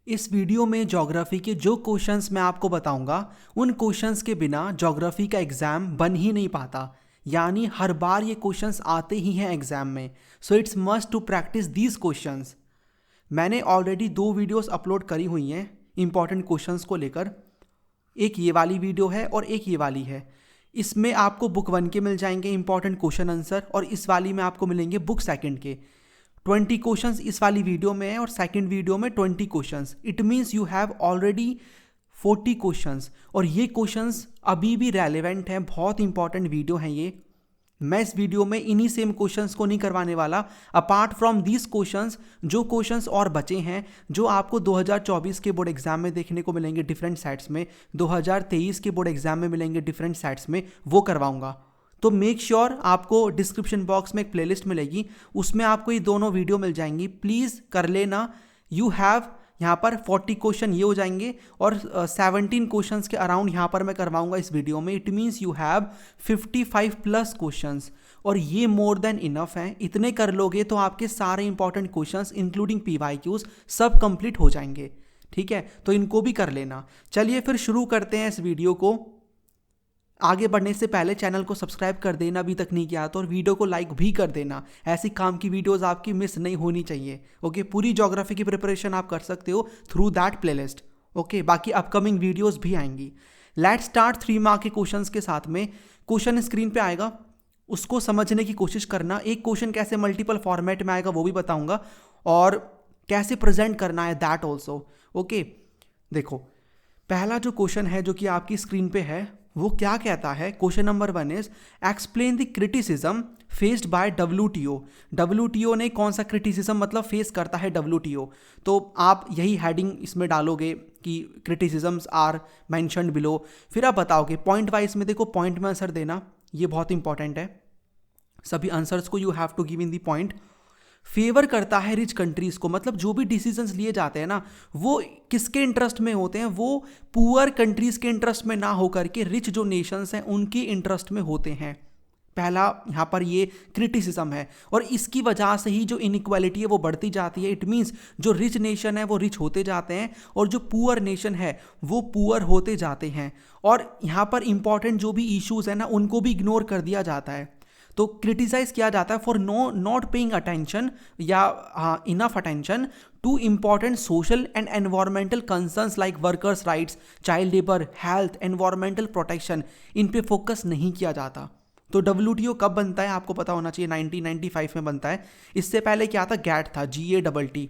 इस वीडियो में ज्योग्राफी के जो क्वेश्चंस मैं आपको बताऊंगा उन क्वेश्चंस के बिना ज्योग्राफी का एग्ज़ाम बन ही नहीं पाता। यानी हर बार ये क्वेश्चंस आते ही हैं एग्ज़ाम में। So it's must to practice these questions. मैंने ऑलरेडी 2 वीडियोस अपलोड करी हुई हैं इंपॉर्टेंट क्वेश्चंस को लेकर। एक ये वाली वीडियो है और एक ये वाली है। इसमें आपको बुक 1 के मिल जाएंगे इंपॉर्टेंट क्वेश्चन आंसर, और इस वाली में आपको मिलेंगे बुक 2 के 20 क्वेश्चंस इस वाली वीडियो में है और सेकंड वीडियो में 20 questions. It means you have already 40 questions, और ये क्वेश्चंस अभी भी रेलेवेंट हैं। बहुत इंपॉर्टेंट वीडियो है ये। मैं इस वीडियो में इन्हीं सेम क्वेश्चंस को नहीं करवाने वाला। अपार्ट फ्रॉम दीज क्वेश्चंस जो क्वेश्चंस और बचे हैं, जो आपको 2024 के बोर्ड एग्जाम में देखने को मिलेंगे डिफरेंट सेट्स में, 2023 के बोर्ड एग्जाम में मिलेंगे डिफरेंट सेट्स में, वो करवाऊंगा। तो मेक श्योर आपको डिस्क्रिप्शन बॉक्स में एक प्लेलिस्ट मिलेगी, उसमें आपको ये दोनों वीडियो मिल जाएंगी। प्लीज़ कर लेना। यू हैव यहाँ पर 40 क्वेश्चन ये हो जाएंगे और 17 क्वेश्चंस के अराउंड यहाँ पर मैं करवाऊंगा इस वीडियो में। It means you have 55 plus questions, और ये मोर देन इनफ हैं। इतने कर लोगे तो आपके सारे इंपॉर्टेंट क्वेश्चंस इंक्लूडिंग PYQs सब कंप्लीट हो जाएंगे। ठीक है, तो इनको भी कर लेना। चलिए फिर शुरू करते हैं इस वीडियो को। आगे बढ़ने से पहले चैनल को सब्सक्राइब कर देना अभी तक नहीं किया तो, और वीडियो को लाइक भी कर देना। ऐसी काम की वीडियोस आपकी मिस नहीं होनी चाहिए। ओके, पूरी ज्योग्राफी की प्रिपरेशन आप कर सकते हो थ्रू दैट प्लेलिस्ट। ओके, बाकी अपकमिंग वीडियोस भी आएंगी। लेट्स स्टार्ट 3 मार्क के क्वेश्चंस के साथ में। क्वेश्चन स्क्रीन पे आएगा, उसको समझने की कोशिश करना। एक क्वेश्चन कैसे मल्टीपल फॉर्मेट में आएगा वो भी बताऊंगा, और कैसे प्रेजेंट करना है दैट ऑल्सो। ओके, देखो पहला जो क्वेश्चन है जो कि आपकी स्क्रीन पे है वो क्या कहता है। Question number 1 is explain the criticism faced by WTO। WTO ने कौन सा क्रिटिसिज्म मतलब फेस करता है WTO, तो आप यही हेडिंग इसमें डालोगे कि क्रिटिसिजम्स आर मेंशन्ड बिलो। फिर आप बताओगे पॉइंट वाइज में। देखो पॉइंट में आंसर देना, ये बहुत इंपॉर्टेंट है। सभी आंसर्स को you have to give in the point. Favour करता है रिच कंट्रीज को, मतलब जो भी डिसीजंस लिए जाते हैं ना वो किसके इंटरेस्ट में होते हैं, वो पुअर कंट्रीज के इंटरेस्ट में ना होकर के रिच जो नेशंस हैं उनके इंटरेस्ट में होते हैं। पहला यहाँ पर ये क्रिटिसिज्म है, और इसकी वजह से ही जो इनइक्वालिटी है वो बढ़ती जाती है। इट मीन्स जो रिच नेशन है वो रिच होते जाते हैं, और जो पुअर नेशन है वो पुअर होते जाते हैं। और यहाँ पर इंपॉर्टेंट जो भी इश्यूज है ना उनको भी इग्नोर कर दिया जाता है। तो क्रिटिसाइज किया जाता है फॉर नॉट पेइंग अटेंशन या enough attention to important social and environmental concerns like workers rights, child labour, health, environmental protection. इन पे फोकस नहीं किया जाता। तो WTO कब बनता है आपको पता होना चाहिए, 1995 में बनता है। इससे पहले क्या था, GATT था, GATT।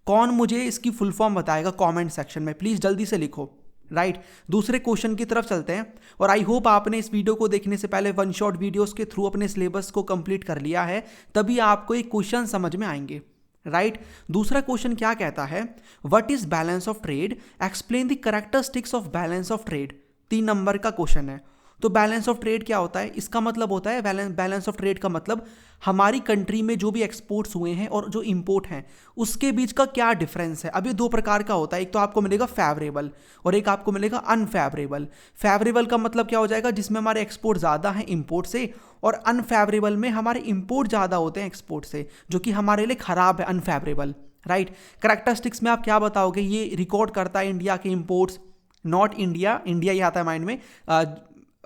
कौन मुझे इसकी फुल फॉर्म बताएगा कमेंट सेक्शन में, प्लीज़ जल्दी से लिखो। राइट, दूसरे क्वेश्चन की तरफ चलते हैं। और आई होप आपने इस वीडियो को देखने से पहले 1 शॉट वीडियोस के थ्रू अपने सिलेबस को कंप्लीट कर लिया है, तभी आपको एक क्वेश्चन समझ में आएंगे। राइट, दूसरा क्वेश्चन क्या कहता है, what is balance of trade, explain the characteristics of balance of trade. 3 number का क्वेश्चन है। तो बैलेंस ऑफ ट्रेड क्या होता है, इसका मतलब होता है बैलेंस ऑफ ट्रेड का मतलब हमारी कंट्री में जो भी एक्सपोर्ट्स हुए हैं और जो इंपोर्ट हैं उसके बीच का क्या डिफरेंस है। अब ये 2 प्रकार का होता है, एक तो आपको मिलेगा फेवरेबल और एक आपको मिलेगा अनफेवरेबल। फेवरेबल का मतलब क्या हो जाएगा, जिसमें हमारे एक्सपोर्ट ज़्यादा हैं इंपोर्ट से, और अनफेवरेबल में हमारे इंपोर्ट ज़्यादा होते हैं एक्सपोर्ट से, जो कि हमारे लिए ख़राब है, अनफेवरेबल। राइट, कैरेक्टरिस्टिक्स में आप क्या बताओगे, ये रिकॉर्ड करता है इंडिया के इंपोर्ट्स, नॉट इंडिया ही आता है माइंड में।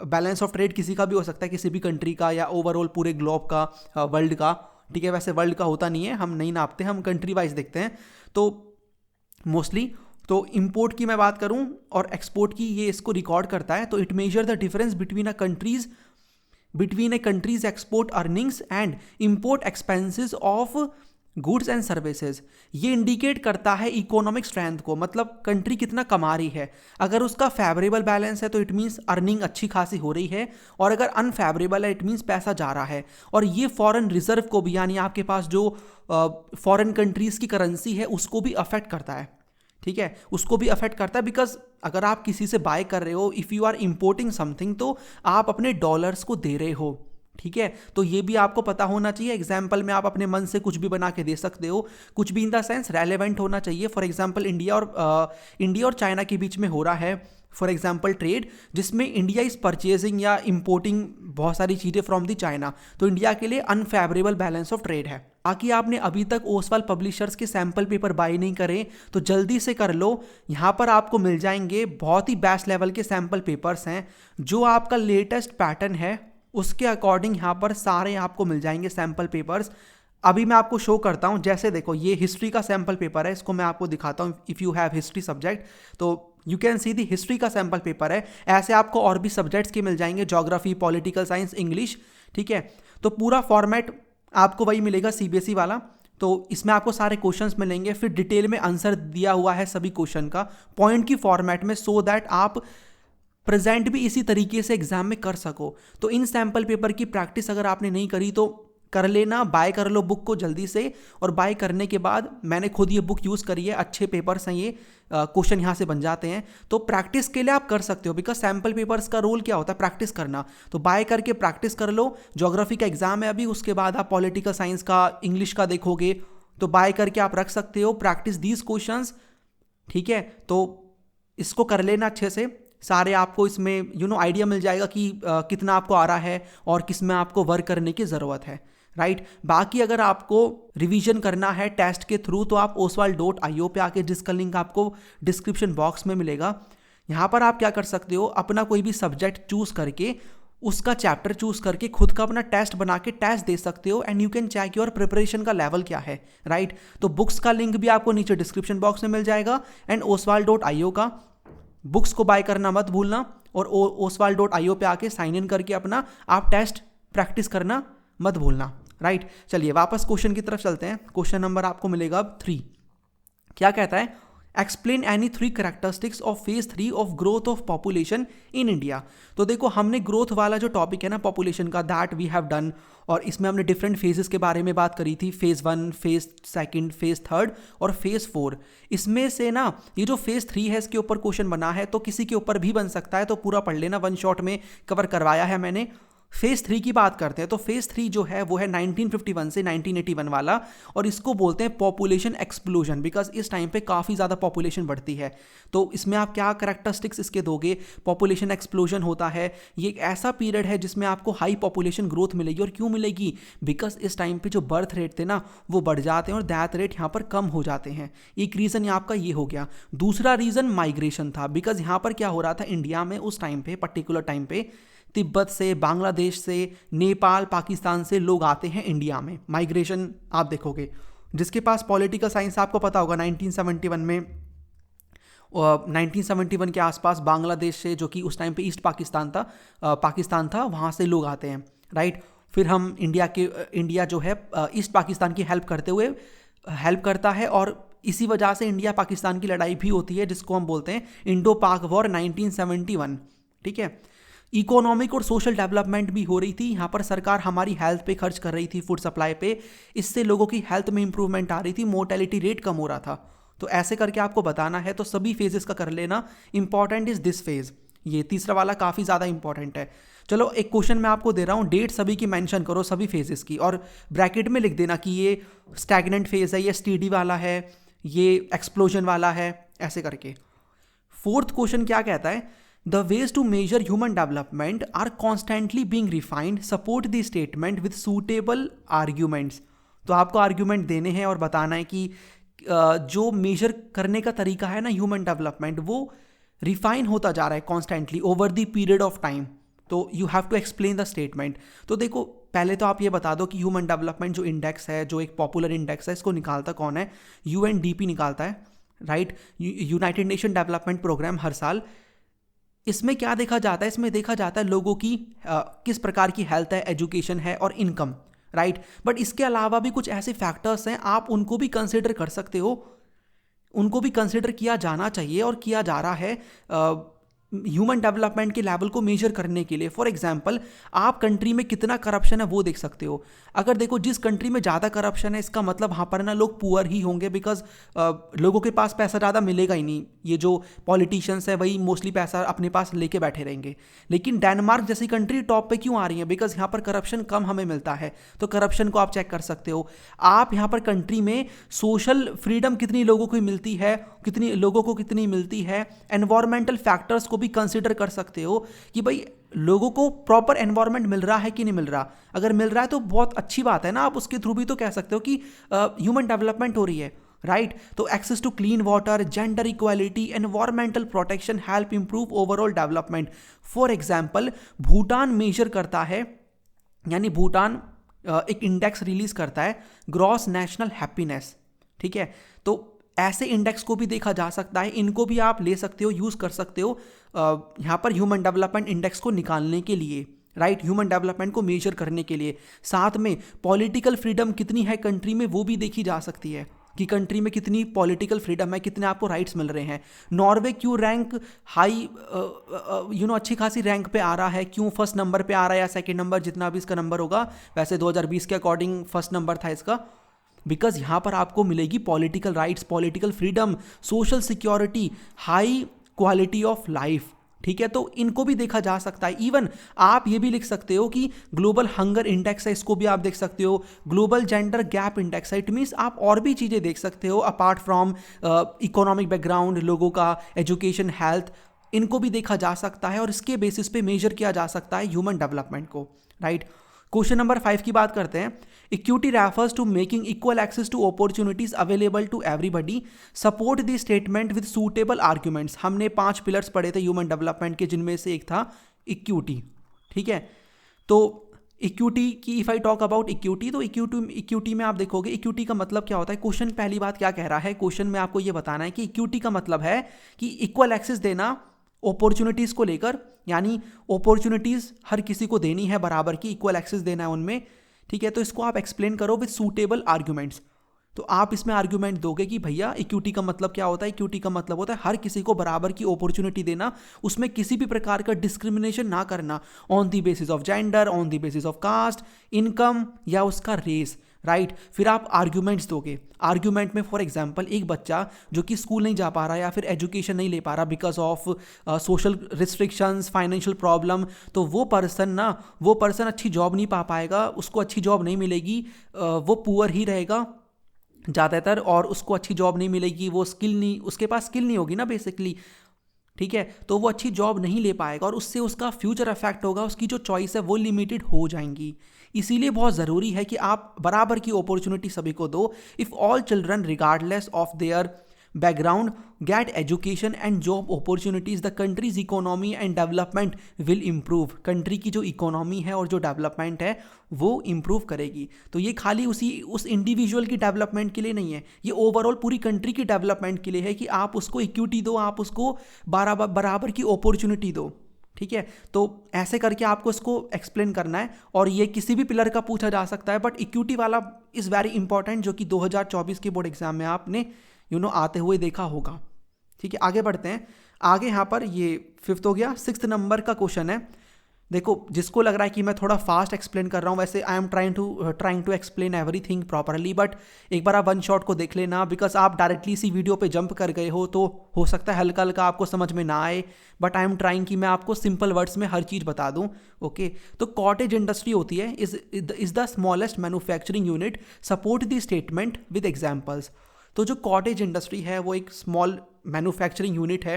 बैलेंस ऑफ ट्रेड किसी का भी हो सकता है, किसी भी कंट्री का या ओवरऑल पूरे ग्लोब का, वर्ल्ड का। ठीक है, वैसे वर्ल्ड का होता नहीं है, हम नहीं नापते, हम कंट्री वाइज देखते हैं। तो मोस्टली तो इंपोर्ट की मैं बात करूं और एक्सपोर्ट की, ये इसको रिकॉर्ड करता है। तो it measure the difference between A countries export earnings and import expenses of goods and services. ये इंडिकेट करता है इकोनॉमिक स्ट्रेंथ को, मतलब कंट्री कितना कमा रही है। अगर उसका फेवरेबल बैलेंस है तो इट मीन्स अर्निंग अच्छी खासी हो रही है, और अगर अनफेवरेबल है इट मीन्स पैसा जा रहा है। और ये फॉरेन रिजर्व को भी, यानी आपके पास जो फॉरेन कंट्रीज की करेंसी है उसको भी अफेक्ट करता है। ठीक है, उसको भी अफेक्ट करता है, बिकॉज अगर आप किसी से बाय कर रहे हो, if you are importing something, तो आप अपने डॉलर्स को दे रहे हो। ठीक है, तो ये भी आपको पता होना चाहिए। एग्जाम्पल में आप अपने मन से कुछ भी बना के दे सकते हो, कुछ भी इन द सेंस रेलेवेंट होना चाहिए। फॉर एग्जाम्पल इंडिया और चाइना के बीच में हो रहा है फॉर एग्जाम्पल ट्रेड, जिसमें इंडिया इज परचेजिंग या इंपोर्टिंग बहुत सारी चीज़ें फ्रॉम दी चाइना, तो इंडिया के लिए अनफेवरेबल बैलेंस ऑफ ट्रेड है। बाकी आपने अभी तक ओसवाल पब्लिशर्स के सैम्पल पेपर बाय नहीं करे तो जल्दी से कर लो। यहाँ पर आपको मिल जाएंगे बहुत ही बेस्ट लेवल के सैम्पल पेपर्स हैं, जो आपका लेटेस्ट पैटर्न है उसके अकॉर्डिंग यहाँ पर सारे आपको मिल जाएंगे सैम्पल पेपर्स। अभी मैं आपको शो करता हूँ, जैसे देखो ये हिस्ट्री का सैम्पल पेपर है, इसको मैं आपको दिखाता हूँ। If you have history subject तो you can see the history का सैम्पल पेपर है। ऐसे आपको और भी सब्जेक्ट्स के मिल जाएंगे, ज्योग्राफी, पॉलिटिकल साइंस, इंग्लिश, ठीक है। तो पूरा फॉर्मेट आपको वही मिलेगा सीबीएसई वाला। तो इसमें आपको सारे क्वेश्चंस मिलेंगे, फिर डिटेल में आंसर दिया हुआ है सभी क्वेश्चन का पॉइंट की फॉर्मेट में, सो दैट आप प्रेजेंट भी इसी तरीके से एग्जाम में कर सको। तो इन सैम्पल पेपर की प्रैक्टिस अगर आपने नहीं करी तो कर लेना, बाय कर लो बुक को जल्दी से। और बाय करने के बाद मैंने खुद ये बुक यूज़ करी है, अच्छे पेपर्स हैं ये, क्वेश्चन यहाँ से बन जाते हैं। तो प्रैक्टिस के लिए आप कर सकते हो, बिकॉज सैम्पल पेपर्स का रोल क्या होता है, प्रैक्टिस करना। तो बाय करके प्रैक्टिस कर लो। ज्योग्राफी का एग्जाम है अभी, उसके बाद आप पॉलिटिकल साइंस का, इंग्लिश का देखोगे, तो बाय करके आप रख सकते हो। प्रैक्टिस दीज क्वेश्चंस, ठीक है। तो इसको कर लेना अच्छे से, सारे आपको इसमें आइडिया मिल जाएगा कि कितना आपको आ रहा है और किस में आपको वर्क करने की ज़रूरत है, राइट। बाकी अगर आपको रिवीजन करना है टेस्ट के थ्रू तो आप oswal.io पे आके, जिसका लिंक आपको डिस्क्रिप्शन बॉक्स में मिलेगा, यहाँ पर आप क्या कर सकते हो, अपना कोई भी सब्जेक्ट चूज करके, उसका चैप्टर चूज करके खुद का अपना टेस्ट बना के टेस्ट दे सकते हो, and you can check your preparation का लेवल क्या है, राइट। तो बुक्स का लिंक भी आपको नीचे डिस्क्रिप्शन बॉक्स में मिल जाएगा, एंड oswal.io का बुक्स को बाय करना मत भूलना, और oswal.io पे आके साइन इन करके अपना आप टेस्ट प्रैक्टिस करना मत भूलना, राइट। चलिए वापस क्वेश्चन की तरफ चलते हैं। क्वेश्चन नंबर आपको मिलेगा अब 3। क्या कहता है, explain any 3 characteristics of phase 3 of growth of population in India. तो देखो हमने ग्रोथ वाला जो टॉपिक है ना पॉपुलेशन का, दैट वी हैव डन, और इसमें हमने डिफरेंट फेजेस के बारे में बात करी थी, फेज 1, फेज 2, फेज 3 और फेज 4। इसमें से ना ये जो फेज 3 है इसके ऊपर क्वेश्चन बना है, तो किसी के ऊपर भी बन सकता है, तो पूरा पढ़ लेना, वन शॉट में कवर करवाया है मैंने। फेज 3 की बात करते हैं, तो फेज 3 जो है वो है 1951 से 1981 वाला, और इसको बोलते हैं पॉपुलेशन एक्सप्लोजन, बिकॉज इस टाइम पे काफ़ी ज़्यादा पॉपुलेशन बढ़ती है। तो इसमें आप क्या करैक्टरिस्टिक्स इसके दोगे, पॉपुलेशन एक्सप्लोजन होता है, ये एक ऐसा पीरियड है जिसमें आपको हाई पॉपुलेशन ग्रोथ मिलेगी। और क्यों मिलेगी, बिकॉज इस टाइम पे जो बर्थ रेट थे ना वो बढ़ जाते हैं और डेथ रेट यहाँ पर कम हो जाते हैं। एक रीज़न आपका ये हो गया। दूसरा रीज़न माइग्रेशन था, बिकॉज यहाँ पर क्या हो रहा था इंडिया में उस टाइम पे, पर्टिकुलर टाइम पे, तिब्बत से, बांग्लादेश से, नेपाल, पाकिस्तान से लोग आते हैं इंडिया में। माइग्रेशन आप देखोगे, जिसके पास पॉलिटिकल साइंस आपको पता होगा 1971 में, 1971 के आसपास बांग्लादेश से, जो कि उस टाइम पे ईस्ट पाकिस्तान था, वहाँ से लोग आते हैं, राइट। फिर हम इंडिया जो है ईस्ट पाकिस्तान की हेल्प करता है, और इसी वजह से इंडिया पाकिस्तान की लड़ाई भी होती है, जिसको हम बोलते हैं इंडो पाक वॉर 1971, ठीक है। इकोनॉमिक और सोशल डेवलपमेंट भी हो रही थी यहाँ पर, सरकार हमारी हेल्थ पे खर्च कर रही थी, फूड सप्लाई पे, इससे लोगों की हेल्थ में इंप्रूवमेंट आ रही थी, मोर्टेलिटी रेट कम हो रहा था। तो ऐसे करके आपको बताना है, तो सभी फेजेस का कर लेना। इंपॉर्टेंट इज दिस फेज, ये तीसरा वाला काफ़ी ज़्यादा इंपॉर्टेंट है। चलो एक क्वेश्चन मैं आपको दे रहा हूँ, डेट सभी की मेंशन करो, सभी फेजेस की, और ब्रैकेट में लिख देना कि ये स्टैग्नेंट फेज है, ये स्टीडी वाला है, ये एक्सप्लोजन वाला है, ऐसे करके। 4th क्वेश्चन क्या कहता है, The ways to measure human development are constantly being refined. Support the statement with suitable arguments. तो आपको आर्ग्यूमेंट देने हैं और बताना है कि जो मेजर करने का तरीका है ना ह्यूमन डेवलपमेंट, वो रिफाइन होता जा रहा है constantly over the period of time. तो you have to explain the statement. तो देखो पहले तो आप ये बता दो कि ह्यूमन डेवलपमेंट जो इंडेक्स है, जो एक पॉपुलर इंडेक्स है, इसको निकालता कौन है, UNDP निकालता है, right, United Nation Development Programme, हर साल। इसमें क्या देखा जाता है, इसमें देखा जाता है लोगों की किस प्रकार की हेल्थ है, एजुकेशन है और इनकम, राइट। बट इसके अलावा भी कुछ ऐसे फैक्टर्स हैं, आप उनको भी कंसिडर कर सकते हो, उनको भी कंसिडर किया जाना चाहिए और किया जा रहा है। ह्यूमन डेवलपमेंट के लेवल को मेजर करने के लिए। फॉर एग्जांपल, आप कंट्री में कितना करप्शन है वो देख सकते हो। अगर देखो जिस कंट्री में ज़्यादा करप्शन है, इसका मतलब वहाँ पर ना लोग पुअर ही होंगे, बिकॉज लोगों के पास पैसा ज़्यादा मिलेगा ही नहीं। ये जो पॉलिटिशियंस है वही मोस्टली पैसा अपने पास लेके बैठे रहेंगे। लेकिन डेनमार्क जैसी कंट्री टॉप पे क्यों आ रही है? बिकॉज यहाँ पर करप्शन कम हमें मिलता है। तो करप्शन को आप चेक कर सकते हो। आप यहाँ पर कंट्री में सोशल फ्रीडम कितनी लोगों को मिलती है, कितनी लोगों को कितनी मिलती है। एनवायरमेंटल फैक्टर्स को भी कंसिडर कर सकते हो कि भाई लोगों को प्रॉपर एनवायरनमेंट मिल रहा है कि नहीं मिल रहा। अगर मिल रहा है तो बहुत अच्छी बात है ना, आप उसके थ्रू भी तो कह सकते हो कि ह्यूमन डेवलपमेंट हो रही है, राइट। तो access to clean water, gender equality, environmental protection help improve overall development. For example, Bhutan measure करता है, यानी भूटान एक इंडेक्स रिलीज करता है, ग्रॉस नेशनल हैप्पीनेस, ठीक है। तो ऐसे इंडेक्स को भी देखा जा सकता है, इनको भी आप ले सकते हो, यूज़ कर सकते हो यहाँ पर ह्यूमन डेवलपमेंट इंडेक्स को निकालने के लिए, राइट, ह्यूमन डेवलपमेंट को मेजर करने के लिए। साथ में पॉलिटिकल फ्रीडम कितनी है कंट्री में वो भी देखी जा सकती है कि कंट्री में कितनी पॉलिटिकल फ्रीडम है, कितने आपको राइट्स मिल रहे हैं। नॉर्वे क्यों रैंक हाई अच्छी खासी रैंक पे आ रहा है, क्यों फर्स्ट नंबर पे आ रहा है या सेकंड नंबर, जितना भी इसका नंबर होगा, वैसे 2020 के अकॉर्डिंग फर्स्ट नंबर था इसका। बिकॉज यहाँ पर आपको मिलेगी political rights, political freedom, social security, high quality of life, ठीक है। तो इनको भी देखा जा सकता है। इवन आप ये भी लिख सकते हो कि ग्लोबल हंगर इंडेक्स है, इसको भी आप देख सकते हो। ग्लोबल जेंडर गैप इंडेक्स है। इट मीन्स आप और भी चीज़ें देख सकते हो अपार्ट फ्रॉम इकोनॉमिक बैकग्राउंड, लोगों का एजुकेशन, हेल्थ, इनको भी देखा जा सकता है और इसके बेसिस पे मेजर किया जा सकता है ह्यूमन डेवलपमेंट को, राइट। क्वेश्चन नंबर 5 की बात करते हैं। Equity refers to making equal access to opportunities available to everybody, support the statement with suitable arguments. हमने 5 पिलर्स पढ़े थे ह्यूमन डेवलपमेंट के, जिनमें से एक था इक्विटी, ठीक है। तो इक्विटी की if I talk about equity, तो इक्विटी में आप देखोगे इक्विटी का मतलब क्या होता है। क्वेश्चन पहली बात क्या कह रहा है, क्वेश्चन में आपको ये बताना है कि इक्विटी का मतलब है कि इक्वल एक्सेस देना अपॉर्चुनिटीज़ को लेकर, यानी अपॉर्चुनिटीज़ हर किसी को देनी है बराबर की, इक्वल एक्सेस देना है उनमें, ठीक है। तो इसको आप एक्सप्लेन करो विद सूटेबल आर्ग्यूमेंट्स। तो आप इसमें आर्ग्यूमेंट दोगे कि भैया इक्विटी का मतलब क्या होता है। इक्विटी का मतलब होता है हर किसी को बराबर की अपॉर्चुनिटी देना, उसमें किसी भी प्रकार का डिस्क्रिमिनेशन ना करना on the basis of gender, on the basis of caste, income या उसका रेस, राइट। फिर आप आर्ग्यूमेंट्स दोगे। आर्ग्यूमेंट में फॉर एग्जांपल एक बच्चा जो कि स्कूल नहीं जा पा रहा या फिर एजुकेशन नहीं ले पा रहा because of social restrictions, financial problem, तो वो पर्सन अच्छी जॉब नहीं पा पाएगा, उसको अच्छी जॉब नहीं मिलेगी, वो पुअर ही रहेगा ज़्यादातर, और उसको अच्छी जॉब नहीं मिलेगी, वो स्किल नहीं, उसके पास स्किल नहीं होगी ना बेसिकली, ठीक है। तो वो अच्छी जॉब नहीं ले पाएगा और उससे उसका फ्यूचर अफेक्ट होगा, उसकी जो चॉइस है वो लिमिटेड हो जाएंगी। इसीलिए बहुत ज़रूरी है कि आप बराबर की अपॉर्चुनिटी सभी को दो। If all children regardless of their background get education and job opportunities, the countries economy and development will improve. Country की जो इकोनॉमी है और जो डेवलपमेंट है वो इम्प्रूव करेगी। तो ये खाली उस इंडिविजुअल की डेवलपमेंट के लिए नहीं है, ये ओवरऑल पूरी कंट्री की डेवलपमेंट के लिए है कि आप उसको इक्विटी दो, आप उसको बराबर की अपॉर्चुनिटी दो, ठीक है। तो ऐसे करके आपको इसको एक्सप्लेन करना है और ये किसी भी पिलर का पूछा जा सकता है, बट इक्विटी वाला इज़ वेरी इंपॉर्टेंट, जो कि 2024 के बोर्ड एग्जाम में आपने आते हुए देखा होगा, ठीक है। आगे बढ़ते हैं। आगे यहाँ पर ये 5th हो गया। 6th नंबर का क्वेश्चन है। देखो, जिसको लग रहा है कि मैं थोड़ा फास्ट एक्सप्लेन कर रहा हूँ, वैसे I am trying to explain everything properly, but एक बार आप वन शॉट को देख लेना, बिकॉज आप डायरेक्टली इसी वीडियो पे जंप कर गए हो तो हो सकता है हल्का हल्का आपको समझ में ना आए, बट आई एम ट्राइंग कि मैं आपको सिंपल वर्ड्स में हर चीज़ बता दूँ, ओके। तो कॉटेज इंडस्ट्री होती है is the smallest manufacturing unit, support the statement with examples. तो जो कॉटेज इंडस्ट्री है वो एक स्मॉल मैन्युफैक्चरिंग यूनिट है,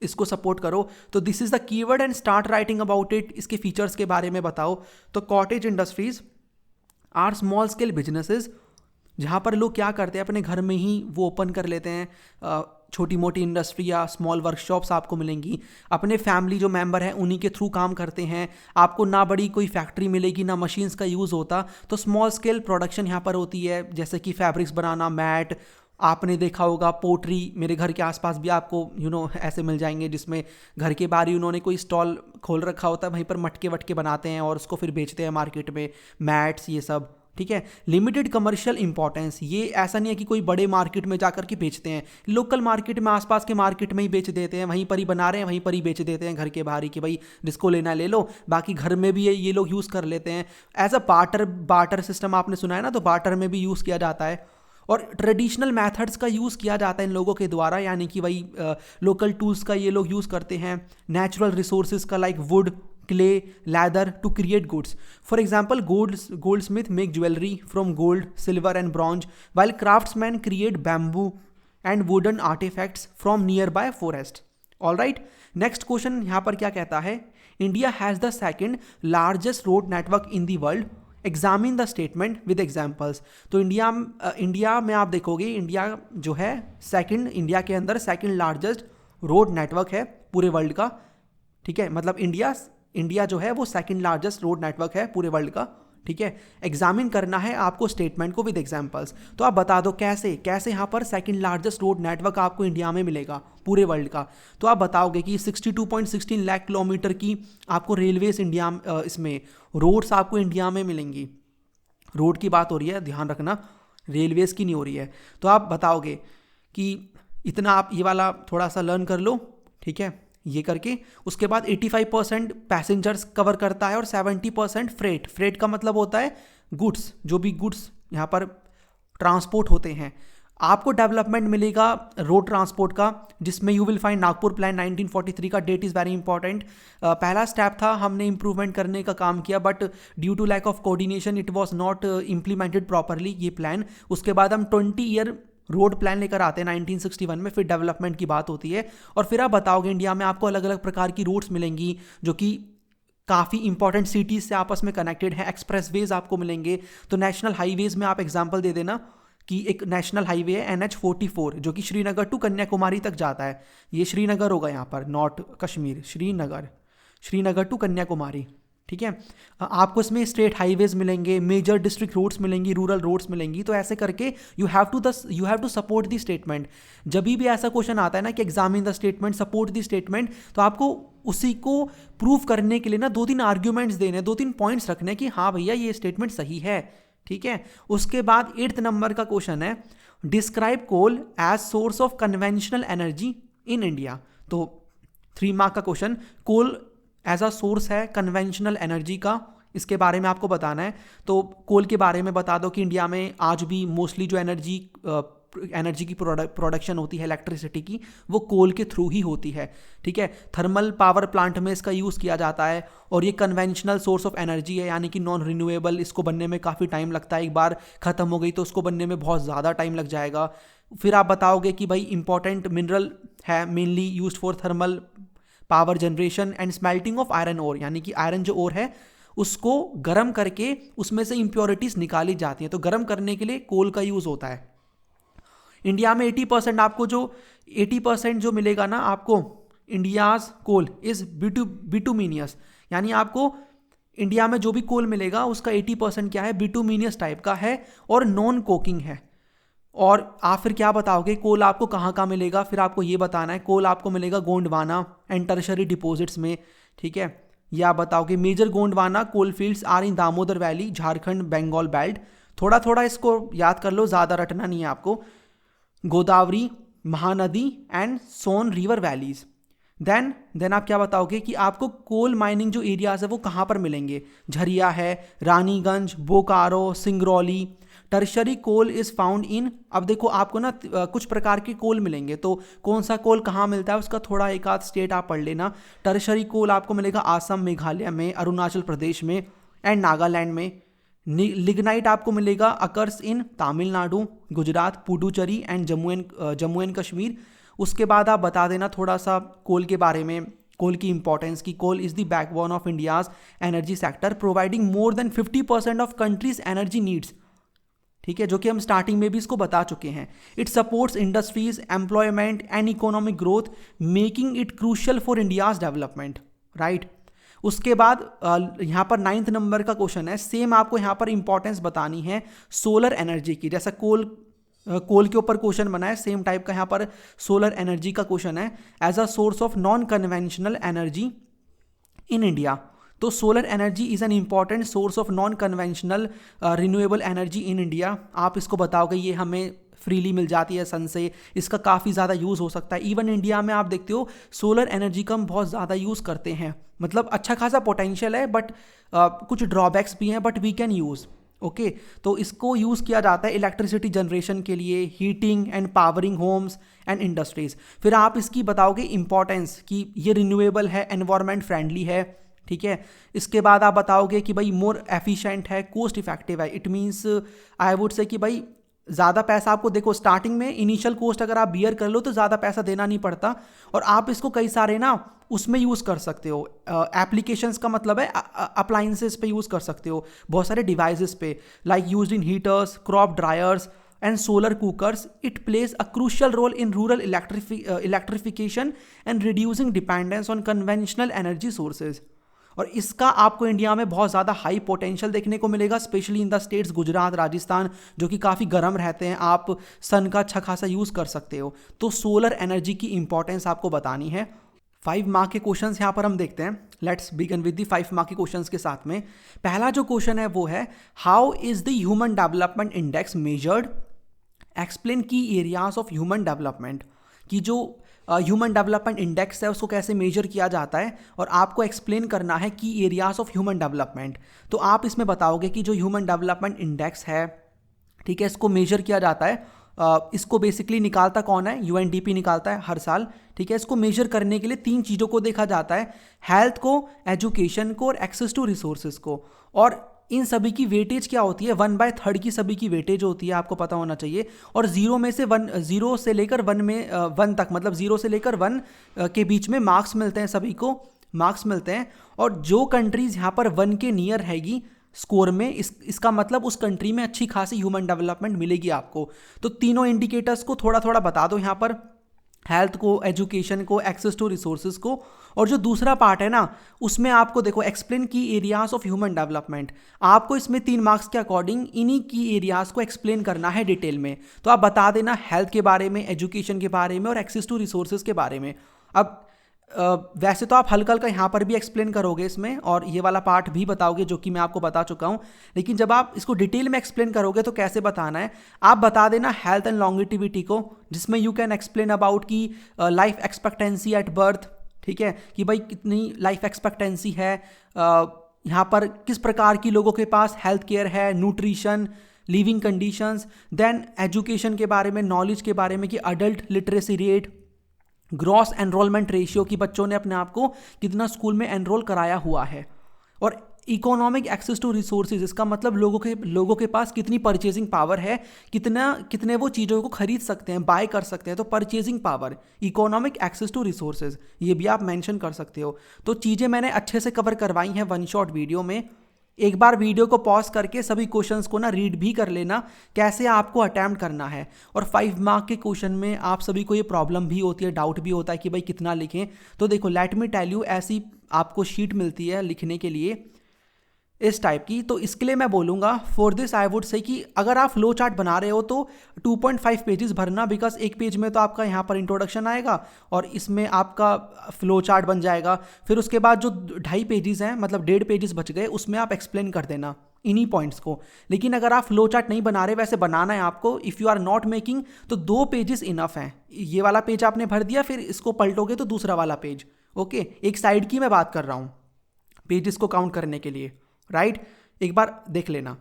इसको सपोर्ट करो। तो this is the keyword and start writing about it. इसके फीचर्स के बारे में बताओ। तो cottage industries are small scale businesses, जहाँ पर लोग क्या करते हैं अपने घर में ही वो ओपन कर लेते हैं छोटी मोटी इंडस्ट्री या स्मॉल वर्कशॉप्स आपको मिलेंगी, अपने फैमिली जो मेंबर हैं उन्हीं के थ्रू काम करते हैं, आपको ना बड़ी कोई फैक्ट्री मिलेगी ना मशीन्स का यूज़ होता। तो स्मॉल स्केल प्रोडक्शन यहाँ पर होती है, जैसे कि फैब्रिक्स बनाना, मैट, आपने देखा होगा पोट्री, मेरे घर के आसपास भी आपको ऐसे मिल जाएंगे जिसमें घर के बाहर ही उन्होंने कोई स्टॉल खोल रखा होता है, वहीं पर मटके वटके बनाते हैं और उसको फिर बेचते हैं मार्केट में, मैट्स, ये सब, ठीक है। लिमिटेड कमर्शियल इंपॉर्टेंस, ये ऐसा नहीं है कि कोई बड़े मार्केट में जाकर के बेचते हैं, लोकल मार्केट में, आसपास के मार्केट में ही बेच देते हैं, वहीं पर ही बना रहे हैं, वहीं पर ही बेच देते हैं घर के बाहर ही कि भाई जिसको लेना ले लो, बाकी घर में भी ये लोग यूज़ कर लेते हैं। एज अ बार्टर सिस्टम आपने सुना है ना, तो बार्टर में भी यूज़ किया जाता है। और ट्रेडिशनल मेथड्स का यूज़ किया जाता है इन लोगों के द्वारा, यानी कि वही लोकल टूल्स का ये लोग यूज़ करते हैं, नेचुरल रिसोर्सेज का like would, clay, leather to create goods. For example, goldsmith make jewelry from gold, silver and bronze, while craftsmen create bamboo and wooden artifacts from nearby forest. All right. Next question यहाँ पर क्या कहता है? India has the second largest road network in the world. Examine the statement with examples. तो India में आप देखोगे, India जो है इंडिया के अंदर सेकंड लार्जेस्ट रोड नेटवर्क है पूरे वर्ल्ड का, ठीक है। मतलब इंडिया जो है वो सेकंड लार्जेस्ट रोड नेटवर्क है पूरे वर्ल्ड का, ठीक है। एग्जामिन करना है आपको स्टेटमेंट को विद एग्जांपल्स। तो आप बता दो कैसे यहाँ पर सेकंड लार्जेस्ट रोड नेटवर्क आपको इंडिया में मिलेगा पूरे वर्ल्ड का। तो आप बताओगे कि 62.16 लाख किलोमीटर की आपको रेलवेज इंडिया इसमें रोड्स आपको इंडिया में मिलेंगी। रोड की बात हो रही है, ध्यान रखना, रेलवेज की नहीं हो रही है। तो आप बताओगे कि इतना, आप ये वाला थोड़ा सा लर्न कर लो, ठीक है। ये करके उसके बाद 85% पैसेंजर्स कवर करता है और 70% फ्रेट का मतलब होता है गुड्स, जो भी गुड्स यहाँ पर ट्रांसपोर्ट होते हैं। आपको डेवलपमेंट मिलेगा रोड ट्रांसपोर्ट का, जिसमें you will find Nagpur plan 1943 का, डेट इज़ वेरी इंपॉर्टेंट। पहला स्टेप था, हमने इंप्रूवमेंट करने का काम किया, but due to lack of coordination it was not implemented properly ये प्लान। उसके बाद हम 20 ईयर रोड प्लान लेकर आते हैं 1961 में, फिर डेवलपमेंट की बात होती है। और फिर आप बताओगे इंडिया में आपको अलग अलग प्रकार की रोड्स मिलेंगी जो कि काफ़ी इंपॉर्टेंट सिटीज़ से आपस में कनेक्टेड है, एक्सप्रेसवेज आपको मिलेंगे। तो नेशनल हाईवेज में आप एग्जांपल दे देना कि एक नेशनल हाईवे है NH44 जो कि श्रीनगर टू कन्याकुमारी तक जाता है। ये श्रीनगर होगा यहाँ पर, नॉट कश्मीर, श्रीनगर टू कन्याकुमारी, ठीक है। आपको इसमें स्टेट हाईवेज मिलेंगे, मेजर डिस्ट्रिक्ट रोड्स मिलेंगी, रूरल रोड्स मिलेंगी। तो ऐसे करके you have to support the statement. जब भी ऐसा क्वेश्चन आता है ना कि examine the statement, support the statement, तो आपको उसी को प्रूव करने के लिए ना 2-3 आर्ग्यूमेंट्स देने, 2-3 पॉइंट्स रखने कि हाँ भैया ये स्टेटमेंट सही है, ठीक है। उसके बाद 8th नंबर का क्वेश्चन है, describe coal as source of conventional energy in India. तो 3 मार्क का question, coal as a source है कन्वेंशनल एनर्जी का, इसके बारे में आपको बताना है। तो कोल के बारे में बता दो कि इंडिया में आज भी मोस्टली जो एनर्जी की प्रोडक्शन होती है इलेक्ट्रिसिटी की, वो कोल के थ्रू ही होती है, ठीक है। थर्मल पावर प्लांट में इसका यूज़ किया जाता है और ये कन्वेंशनल सोर्स ऑफ एनर्जी है, यानी कि नॉन रिन्यूएबल। इसको बनने में काफ़ी टाइम लगता है, एक बार ख़त्म हो गई तो उसको बनने में बहुत ज़्यादा टाइम लग जाएगा। फिर आप बताओगे कि भाई इंपॉर्टेंट मिनरल है, mainly used for thermal power generation and smelting of iron ore, यानी कि आयरन जो ओर है उसको गर्म करके उसमें से इंप्योरिटीज निकाली जाती हैं, तो गर्म करने के लिए कोल का यूज़ होता है। इंडिया में 80% आपको जो 80% जो मिलेगा ना आपको, इंडियाज कोल इज बिटुमिनियस, यानी आपको इंडिया में जो भी कोल मिलेगा उसका 80% क्या है, बिटुमिनियस टाइप का है और नॉन कोकिंग है। और आप फिर क्या बताओगे, कोल आपको कहाँ कहाँ मिलेगा, फिर आपको ये बताना है। कोल आपको मिलेगा गोंडवाना एंड टर्शरी डिपॉजिट्स में, ठीक है। या बताओगे major Gondwana coal fields are in Damodar valley, Jharkhand, Bengal belt. थोड़ा थोड़ा इसको याद कर लो, ज़्यादा रटना नहीं है आपको। Godavari, Mahanadi and Son river valleys. Then आप क्या बताओगे कि आपको कोल माइनिंग जो एरियाज है वो कहाँ पर मिलेंगे, झरिया है, Raniganj, Bokaro, Singrauli. Tertiary coal is found in, अब देखो आपको ना कुछ प्रकार के कोल मिलेंगे, तो कौन सा कोल कहाँ मिलता है उसका थोड़ा एक आध स्टेट आप पढ़ लेना। टर्शरी कोल आपको मिलेगा आसम, मेघालय में, अरुणाचल प्रदेश में एंड नागालैंड में। लिग्नाइट आपको मिलेगा occurs in Tamil Nadu, Gujarat, Puducherry and Jammu and Kashmir. उसके बाद आप बता देना थोड़ा सा कोल के बारे में, कोल की इंपॉर्टेंस की। Coal is the backbone of India's energy sector, providing more than 50% of country's energy needs, ठीक है, जो कि हम स्टार्टिंग में भी इसको बता चुके हैं। It supports industries, employment and economic growth, making it crucial for India's development, right. उसके बाद यहाँ पर 9th नंबर का क्वेश्चन है, सेम आपको यहाँ पर इंपॉर्टेंस बतानी है सोलर एनर्जी की। जैसा कोल के ऊपर क्वेश्चन बना है, सेम टाइप का यहाँ पर सोलर एनर्जी का क्वेश्चन है, as a source of non conventional energy in India. तो solar energy is an important source of non conventional renewable energy in India. आप इसको बताओगे ये हमें फ्रीली मिल जाती है सन से, इसका काफ़ी ज़्यादा यूज़ हो सकता है। इवन इंडिया में आप देखते हो सोलर एनर्जी का हम बहुत ज़्यादा यूज़ करते हैं, मतलब अच्छा खासा पोटेंशियल है, बट कुछ ड्रॉबैक्स भी हैं, but we can use. Okay, तो इसको यूज़ किया जाता है इलेक्ट्रिसिटी जनरेशन के लिए, heating and powering homes and industries. फिर आप इसकी बताओगे इंपॉर्टेंस कि ये रिन्यूएबल है, एनवायरमेंट फ्रेंडली है, ठीक है। इसके बाद आप बताओगे कि भाई मोर एफिशिएंट है, कोस्ट इफेक्टिव है। It means I would say कि भाई ज़्यादा पैसा आपको, देखो स्टार्टिंग में इनिशियल कॉस्ट अगर आप बियर कर लो तो ज़्यादा पैसा देना नहीं पड़ता, और आप इसको कई सारे ना उसमें यूज़ कर सकते हो। एप्लीकेशंस का मतलब है अप्लाइंसेस पे यूज़ कर सकते हो, बहुत सारे डिवाइसेस पे, like used in heaters, crop dryers and solar cookers. It plays a crucial role in rural electrification and reducing dependence on conventional energy sources. और इसका आपको इंडिया में बहुत ज़्यादा हाई पोटेंशियल देखने को मिलेगा, specially in the states Gujarat, Rajasthan, जो कि काफ़ी गर्म रहते हैं। आप सन का अच्छा खासा यूज़ कर सकते हो। तो सोलर एनर्जी की इंपॉर्टेंस आपको बतानी है। 5 मार्क के क्वेश्चंस यहाँ पर हम देखते हैं। Let's begin with the 5 mark के क्वेश्चंस के साथ में। पहला जो क्वेश्चन है वो है, how is the human development index measured? Explain की एरियाज ऑफ ह्यूमन डेवलपमेंट, कि जो ह्यूमन डेवलपमेंट इंडेक्स है उसको कैसे मेजर किया जाता है, और आपको एक्सप्लेन करना है की एरियाज ऑफ ह्यूमन डेवलपमेंट। तो आप इसमें बताओगे कि जो ह्यूमन डेवलपमेंट इंडेक्स है, ठीक है, इसको मेजर किया जाता है। इसको बेसिकली निकालता कौन है? यूएनडीपी निकालता है हर साल, ठीक है। इसको मेजर करने के लिए 3 चीज़ों को देखा जाता है, हेल्थ को, एजुकेशन को और एक्सेस टू रिसोर्सेज को। और इन सभी की वेटेज क्या होती है? 1/3 की सभी की वेटेज होती है, आपको पता होना चाहिए। और 0 में से 1, 0 से लेकर 1 तक, मतलब 0 से लेकर 1 के बीच में मार्क्स मिलते हैं, सभी को मार्क्स मिलते हैं। और जो कंट्रीज़ यहाँ पर 1 के नियर रहेगी स्कोर में, इसका मतलब उस कंट्री में अच्छी खासी ह्यूमन डेवलपमेंट मिलेगी आपको। तो तीनों इंडिकेटर्स को थोड़ा थोड़ा बता दो यहाँ पर, हेल्थ को, एजुकेशन को, एक्सेस टू रिसोर्सेज को। और जो दूसरा पार्ट है ना, उसमें आपको देखो एक्सप्लेन की एरियाज ऑफ ह्यूमन डेवलपमेंट। आपको इसमें 3 मार्क्स के अकॉर्डिंग इन्हीं की एरियाज को एक्सप्लेन करना है डिटेल में। तो आप बता देना हेल्थ के बारे में, एजुकेशन के बारे में और एक्सेस टू रिसोर्सेज के बारे में। अब वैसे तो आप हल्का हल्का यहाँ पर भी एक्सप्लेन करोगे इसमें, और ये वाला पार्ट भी बताओगे जो कि मैं आपको बता चुका हूँ, लेकिन जब आप इसको डिटेल में एक्सप्लेन करोगे तो कैसे बताना है, आप बता देना हेल्थ एंड लॉन्गिटिविटी को, जिसमें यू कैन एक्सप्लेन अबाउट की लाइफ एक्सपेक्टेंसी एट बर्थ, ठीक है, कि भाई कितनी लाइफ एक्सपेक्टेंसी है, यहाँ पर किस प्रकार की लोगों के पास हेल्थ केयर है, nutrition, living conditions. Then education के बारे में, नॉलेज के बारे में कि adult literacy rate, gross enrolment ratio कि बच्चों ने अपने आप को कितना स्कूल में एनरोल कराया हुआ है। और इकोनॉमिक एक्सेस टू रिसोर्सेज, इसका मतलब लोगों के पास कितनी परचेजिंग पावर है, कितने वो चीज़ों को खरीद सकते हैं, बाय कर सकते हैं। तो purchasing power, economic access to resources, ये भी आप मेंशन कर सकते हो। तो चीज़ें मैंने अच्छे से कवर करवाई हैं 1 शॉट वीडियो में। एक बार वीडियो को पॉज करके सभी क्वेश्चंस को ना रीड भी कर लेना, कैसे आपको अटैम्प्ट करना है। और 5 मार्क के क्वेश्चन में आप सभी को ये प्रॉब्लम भी होती है, डाउट भी होता है कि भाई कितना लिखें। तो देखो लेट मी टेल यू, ऐसी आपको शीट मिलती है लिखने के लिए इस टाइप की। तो इसके लिए मैं बोलूँगा for this I would say कि अगर आप फ्लो चार्ट बना रहे हो तो 2.5 पेजेस भरना, बिकॉज एक पेज में तो आपका यहाँ पर इंट्रोडक्शन आएगा और इसमें आपका फ्लो चार्ट बन जाएगा। फिर उसके बाद जो 2.5 पेजेस हैं, मतलब 1.5 पेजेस बच गए, उसमें आप एक्सप्लेन कर देना इन्हीं पॉइंट्स को। लेकिन अगर आप फ्लो चार्ट नहीं बना रहे, वैसे बनाना है आपको, if you are not making, तो 2 पेजेस इनफ हैं। ये वाला पेज आपने भर दिया, फिर इसको पलटोगे तो दूसरा वाला पेज। ओके, एक साइड की मैं बात कर रहा हूँ पेजेस को काउंट करने के लिए, राइट? एक बार देख लेना।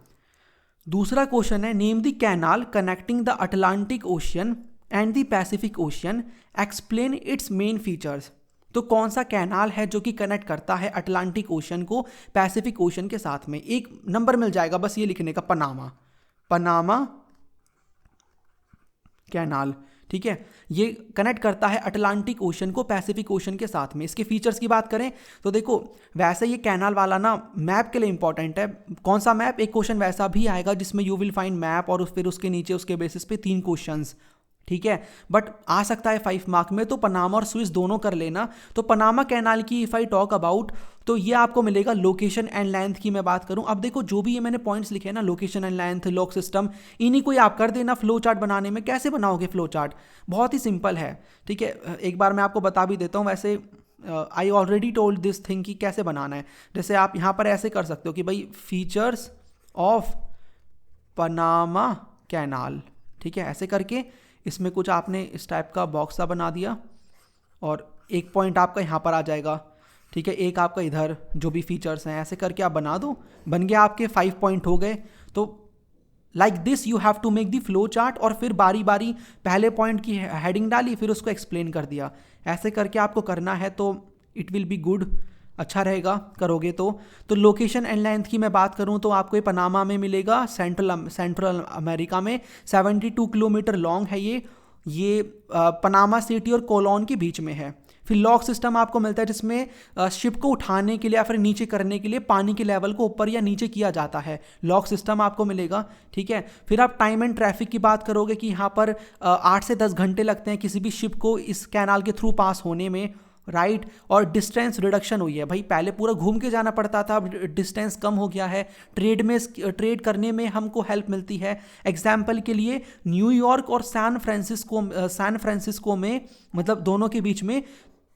दूसरा क्वेश्चन है, name the canal connecting the Atlantic ocean and the Pacific ocean, explain it's main features. तो कौन सा कैनाल है जो कि कनेक्ट करता है अटलांटिक ओशियन को पैसिफिक ओशियन के साथ में? एक नंबर मिल जाएगा बस ये लिखने का, पनामा कैनाल, ठीक है। ये कनेक्ट करता है अटलांटिक ओशन को पैसिफिक ओशन के साथ में। इसके फीचर्स की बात करें तो देखो, वैसे ये कैनाल वाला ना मैप के लिए इंपॉर्टेंट है। कौन सा मैप? एक क्वेश्चन वैसा भी आएगा जिसमें यू विल फाइंड मैप और फिर उसके नीचे उसके बेसिस पे 3 क्वेश्चंस, ठीक है। बट आ सकता है 5 मार्क में, तो पनामा और स्विस दोनों कर लेना। तो पनामा कैनाल की इफ़ आई टॉक अबाउट, तो ये आपको मिलेगा लोकेशन एंड लेंथ की मैं बात करूं। अब देखो जो भी ये मैंने पॉइंट्स लिखे हैं ना, location and length, lock system, इन्हीं को ही आप कर देना फ्लो चार्ट बनाने में। कैसे बनाओगे फ्लो चार्ट? बहुत ही सिंपल है, ठीक है। एक बार मैं आपको बता भी देता हूँ। वैसे I already told this thing कि कैसे बनाना है। जैसे आप यहाँ पर ऐसे कर सकते हो कि भाई फीचर्स ऑफ पनामा कैनाल, ठीक है, ऐसे करके इसमें कुछ आपने इस टाइप का बॉक्स सा बना दिया और एक पॉइंट आपका यहाँ पर आ जाएगा, ठीक है, एक आपका इधर, जो भी फीचर्स हैं ऐसे करके आप बना दो, बन गया आपके 5 पॉइंट हो गए। तो like this you have to make the flow chart, और फिर बारी बारी पहले पॉइंट की हेडिंग डाली, फिर उसको एक्सप्लेन कर दिया। ऐसे करके आपको करना है तो इट विल बी गुड, अच्छा रहेगा करोगे तो लोकेशन एंड लेंथ की मैं बात करूं तो आपको ये पनामा में मिलेगा, सेंट्रल अमेरिका में। 72 किलोमीटर लॉन्ग है ये पनामा सिटी और कोलोन के बीच में है। फिर लॉक सिस्टम आपको मिलता है जिसमें शिप को उठाने के लिए या फिर नीचे करने के लिए पानी के लेवल को ऊपर या नीचे किया जाता है, लॉक सिस्टम आपको मिलेगा, ठीक है। फिर आप टाइम एंड ट्रैफिक की बात करोगे कि यहाँ पर 8 से 10 घंटे लगते हैं किसी भी शिप को इस कैनाल के थ्रू पास होने में, राइट। और डिस्टेंस रिडक्शन हुई है भाई, पहले पूरा घूम के जाना पड़ता था, अब डिस्टेंस कम हो गया है। ट्रेड करने में हमको हेल्प मिलती है। एग्जाम्पल के लिए न्यूयॉर्क और सैन फ्रांसिस्को में मतलब दोनों के बीच में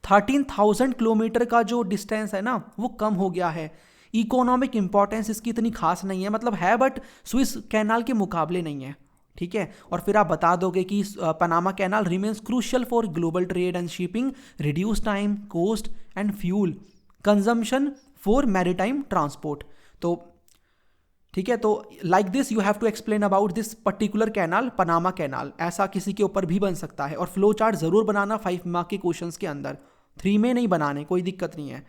13,000 किलोमीटर का जो डिस्टेंस है ना वो कम हो गया है। इकोनॉमिक इंपॉर्टेंस इसकी इतनी खास नहीं है, मतलब है बट स्विस कैनाल के मुकाबले नहीं है, ठीक है। और फिर आप बता दोगे कि Panama canal remains crucial for global trade and shipping, reduce time, cost and fuel consumption for maritime transport. तो ठीक है, तो like this you have to explain about this particular canal, Panama canal. ऐसा किसी के ऊपर भी बन सकता है। और फ्लो चार्ट जरूर बनाना 5 मार्क के क्वेश्चंस के अंदर, 3 में नहीं बनाने, कोई दिक्कत नहीं है।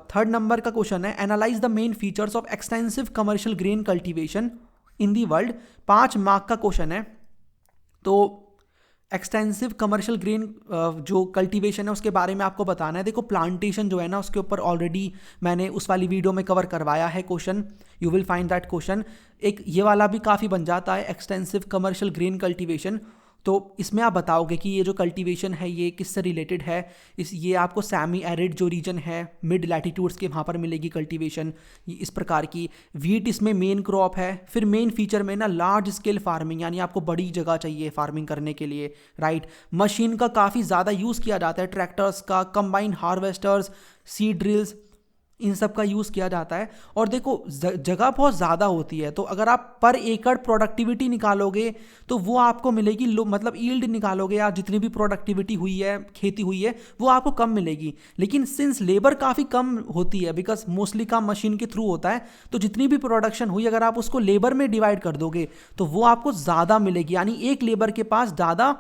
3rd नंबर का क्वेश्चन है, analyse the main features of extensive commercial grain cultivation in the world. 5 mark का क्वेश्चन है। तो एक्सटेंसिव कमर्शियल ग्रेन जो कल्टीवेशन है उसके बारे में आपको बताना है। देखो प्लांटेशन जो है ना उसके ऊपर ऑलरेडी मैंने उस वाली वीडियो में कवर करवाया है question, you will find that question. एक ये वाला भी काफ़ी बन जाता है, एक्सटेंसिव कमर्शियल ग्रेन कल्टीवेशन। तो इसमें आप बताओगे कि ये जो कल्टीवेशन है ये किससे रिलेटेड है। ये आपको सेमी एरिड जो रीजन है मिड लैटिट्यूड्स के वहाँ पर मिलेगी कल्टीवेशन इस प्रकार की। वीट इसमें मेन क्रॉप है। फिर मेन फीचर में ना लार्ज स्केल फार्मिंग, यानी आपको बड़ी जगह चाहिए फार्मिंग करने के लिए, राइट। मशीन का काफ़ी ज़्यादा यूज़ किया जाता है, ट्रैक्टर्स का, कंबाइन हार्वेस्टर्स, सीड ड्रिल्स, इन सब का यूज़ किया जाता है। और देखो जगह बहुत ज़्यादा होती है, तो अगर आप पर एकड़ प्रोडक्टिविटी निकालोगे तो वो आपको मिलेगी मतलब ईल्ड निकालोगे या जितनी भी प्रोडक्टिविटी हुई है, खेती हुई है, वो आपको कम मिलेगी। लेकिन सिंस लेबर काफ़ी कम होती है, बिकॉज मोस्टली काम मशीन के थ्रू होता है, तो जितनी भी प्रोडक्शन हुई अगर आप उसको लेबर में डिवाइड कर दोगे तो वो आपको ज़्यादा मिलेगी, यानी एक लेबर के पास ज़्यादा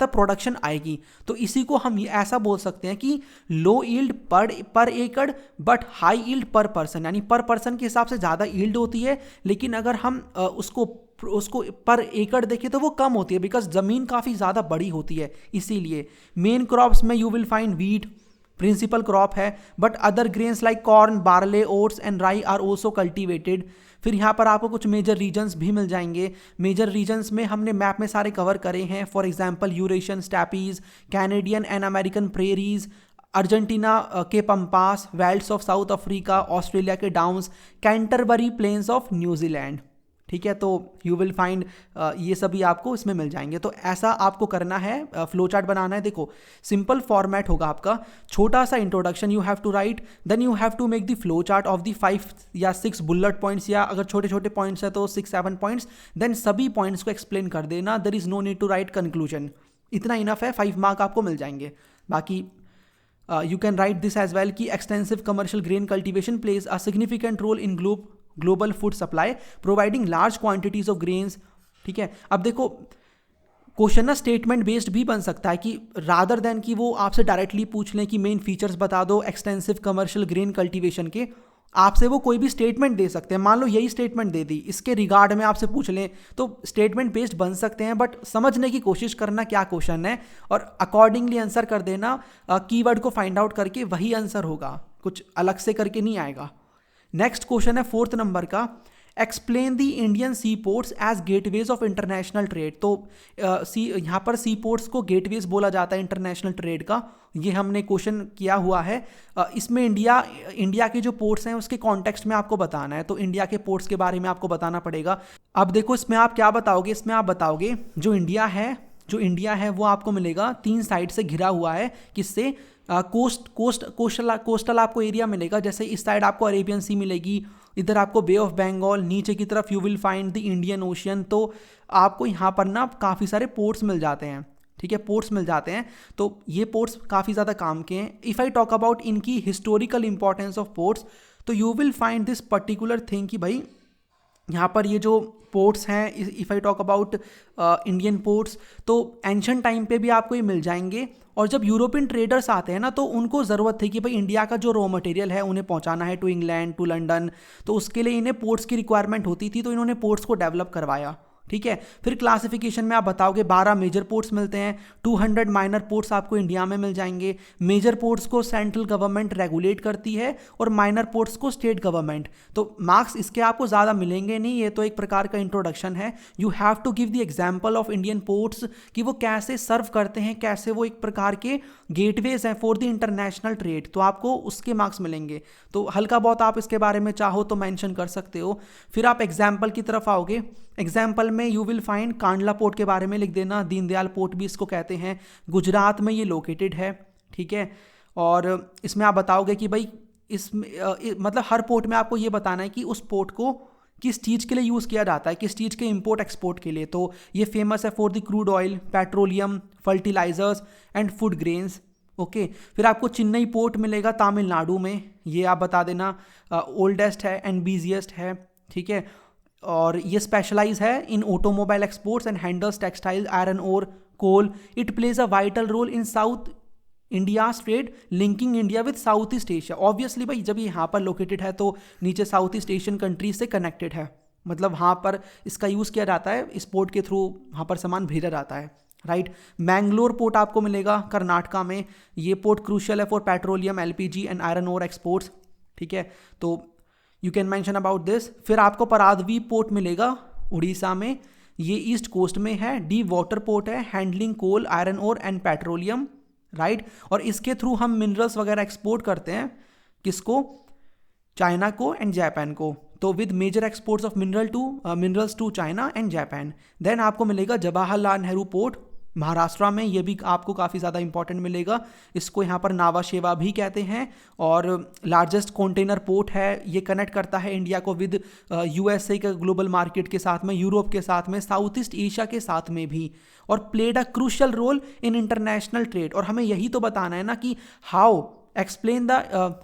प्रोडक्शन आएगी। तो इसी को हम ऐसा बोल सकते हैं कि लो ईल्ड पर एकड़ बट हाई ईल्ड पर पर्सन, यानी पर पर्सन के हिसाब से ज़्यादा ईल्ड होती है, लेकिन अगर हम उसको पर एकड़ देखें तो वो कम होती है, बिकॉज ज़मीन काफ़ी ज़्यादा बड़ी होती है। इसीलिए मेन क्रॉप्स में you will find wheat principal crop है, but other grains like corn, barley, oats and rye are also cultivated. फिर यहाँ पर आपको कुछ मेजर रीजन्स भी मिल जाएंगे। मेजर रीजन्स में हमने मैप में सारे कवर करे हैं, for example Eurasian stapes, Canadian and American prairies, Argentina के pampas, welds of south Africa, Australia के downs, Canterbury planes of New Zealand, ठीक है। तो यू विल फाइंड ये सभी आपको इसमें मिल जाएंगे। तो ऐसा आपको करना है, फ्लो चार्ट बनाना है। देखो सिंपल फॉर्मेट होगा आपका, छोटा सा introduction you have to write, then you have to make the flow chart of the 5 या 6 बुलेट पॉइंट्स, या अगर छोटे छोटे पॉइंट्स है तो 6-7 पॉइंट्स, देन सभी पॉइंट्स को एक्सप्लेन कर देना। There is no need to write conclusion, इतना इनफ है, 5 मार्क आपको मिल जाएंगे। बाकी you can write this as well कि extensive commercial grain cultivation plays a significant role in global food supply, providing large quantities of grains, ठीक है। अब देखो क्वेश्चन ना स्टेटमेंट बेस्ड भी बन सकता है, कि रादर देन कि वो आपसे डायरेक्टली पूछ लें कि मेन फीचर्स बता दो एक्सटेंसिव कमर्शियल ग्रेन कल्टीवेशन के, आपसे वो कोई भी स्टेटमेंट दे सकते हैं। मान लो यही स्टेटमेंट दे दी, इसके रिगार्ड में आपसे पूछ लें, तो स्टेटमेंट बेस्ड बन सकते हैं, बट समझने की कोशिश करना क्या क्वेश्चन है और अकॉर्डिंगली आंसर कर देना। कीवर्ड को फाइंड आउट करके वही आंसर होगा, कुछ अलग से करके नहीं आएगा। नेक्स्ट क्वेश्चन है 4th नंबर का, explain the Indian sea ports as gateways of international trade. तो यहाँ पर सी पोर्ट्स को गेटवेज बोला जाता है इंटरनेशनल ट्रेड का, ये हमने क्वेश्चन किया हुआ है। इसमें इंडिया के जो पोर्ट्स हैं उसके कॉन्टेक्स्ट में आपको बताना है, तो इंडिया के पोर्ट्स के बारे में आपको बताना पड़ेगा। अब देखो इसमें आप क्या बताओगे, इसमें आप बताओगे जो इंडिया है, जो इंडिया है वो आपको मिलेगा 3 साइड से घिरा हुआ है। किससे? कोस्टल आपको एरिया मिलेगा। जैसे इस साइड आपको अरेबियन सी मिलेगी, इधर आपको बे ऑफ बंगाल, नीचे की तरफ you will find the Indian ocean. तो आपको यहाँ पर ना काफ़ी सारे पोर्ट्स मिल जाते हैं, ठीक है, पोर्ट्स मिल जाते हैं। तो ये पोर्ट्स काफ़ी ज़्यादा काम के हैं। इफ़ आई टॉक अबाउट इनकी हिस्टोरिकल इंपॉर्टेंस ऑफ पोर्ट्स, तो you will find this particular thing कि भाई यहाँ पर ये जो पोर्ट्स हैं, if I talk about Indian ports, तो एंशंट टाइम पे भी आपको ये मिल जाएंगे। और जब यूरोपियन ट्रेडर्स आते हैं ना, तो उनको ज़रूरत थी कि भाई इंडिया का जो रॉ मटेरियल है उन्हें पहुँचाना है टू इंग्लैंड, टू लंदन, तो उसके लिए इन्हें पोर्ट्स की रिक्वायरमेंट होती थी, तो इन्होंने पोर्ट्स को डेवलप करवाया, ठीक है। फिर क्लासिफिकेशन में आप बताओगे 12 मेजर पोर्ट्स मिलते हैं, 200 माइनर पोर्ट्स आपको इंडिया में मिल जाएंगे। मेजर पोर्ट्स को सेंट्रल गवर्नमेंट रेगुलेट करती है और माइनर पोर्ट्स को स्टेट गवर्नमेंट। तो मार्क्स इसके आपको ज़्यादा मिलेंगे नहीं, ये तो एक प्रकार का इंट्रोडक्शन है। You have to give the example of Indian ports कि वो कैसे सर्व करते हैं, कैसे वो एक प्रकार के गेटवेज हैं फॉर द इंटरनेशनल ट्रेड, तो आपको उसके मार्क्स मिलेंगे। तो हल्का बहुत आप इसके बारे में चाहो तो मेंशन कर सकते हो। फिर आप एग्जाम्पल की तरफ आओगे। एग्जाम्पल में you will find Kandla port के बारे में लिख देना, दीनदयाल पोर्ट भी इसको कहते हैं, गुजरात में ये लोकेटेड है, ठीक है। और इसमें आप बताओगे कि भाई इसमें मतलब हर पोर्ट में आपको ये बताना है कि उस पोर्ट को किस चीज़ के लिए यूज़ किया जाता है, किस चीज़ के इंपोर्ट एक्सपोर्ट के लिए। तो ये फेमस है for the crude oil, petroleum, fertilizers and food grains, okay. फिर आपको चेन्नई पोर्ट मिलेगा तमिलनाडु में, ये आप बता देना, ओल्डेस्ट है एंड बिजिएस्ट है, ठीक है। और ये स्पेशलाइज है in automobile exports and handles textile, iron और coal. It plays a vital role in South India trade, linking India with South East Asia. Obviously भाई जब ये यहाँ पर लोकेटेड है तो नीचे साउथ ईस्ट एशियन कंट्रीज से कनेक्टेड है, मतलब वहाँ पर इसका यूज़ किया जाता है, इस पोर्ट के थ्रू वहाँ पर सामान भेजा जाता है, राइट। मैंगलोर पोर्ट आपको मिलेगा कर्नाटका में, ये पोर्ट क्रूशियल है for petroleum, LPG and iron ore exports, ठीक है। तो you can mention about this. फिर आपको पारादीप पोर्ट मिलेगा उड़ीसा में, ये ईस्ट कोस्ट में है, डीप वाटर पोर्ट है, handling coal, iron ore and petroleum, right. और इसके थ्रू हम मिनरल्स वगैरह एक्सपोर्ट करते हैं, किसको? चाइना को एंड जापान को। तो with major exports of minerals to China and Japan. Then आपको मिलेगा जवाहरलाल नेहरू पोर्ट महाराष्ट्र में, ये भी आपको काफ़ी ज़्यादा इंपॉर्टेंट मिलेगा, इसको यहाँ पर नावा शेवा भी कहते हैं। और लार्जेस्ट कंटेनर पोर्ट है, ये कनेक्ट करता है इंडिया को विद यूएसए के ग्लोबल मार्केट के साथ में, यूरोप के साथ में, साउथ ईस्ट एशिया के साथ में भी, और played a crucial role in international trade. और हमें यही तो बताना है ना कि explain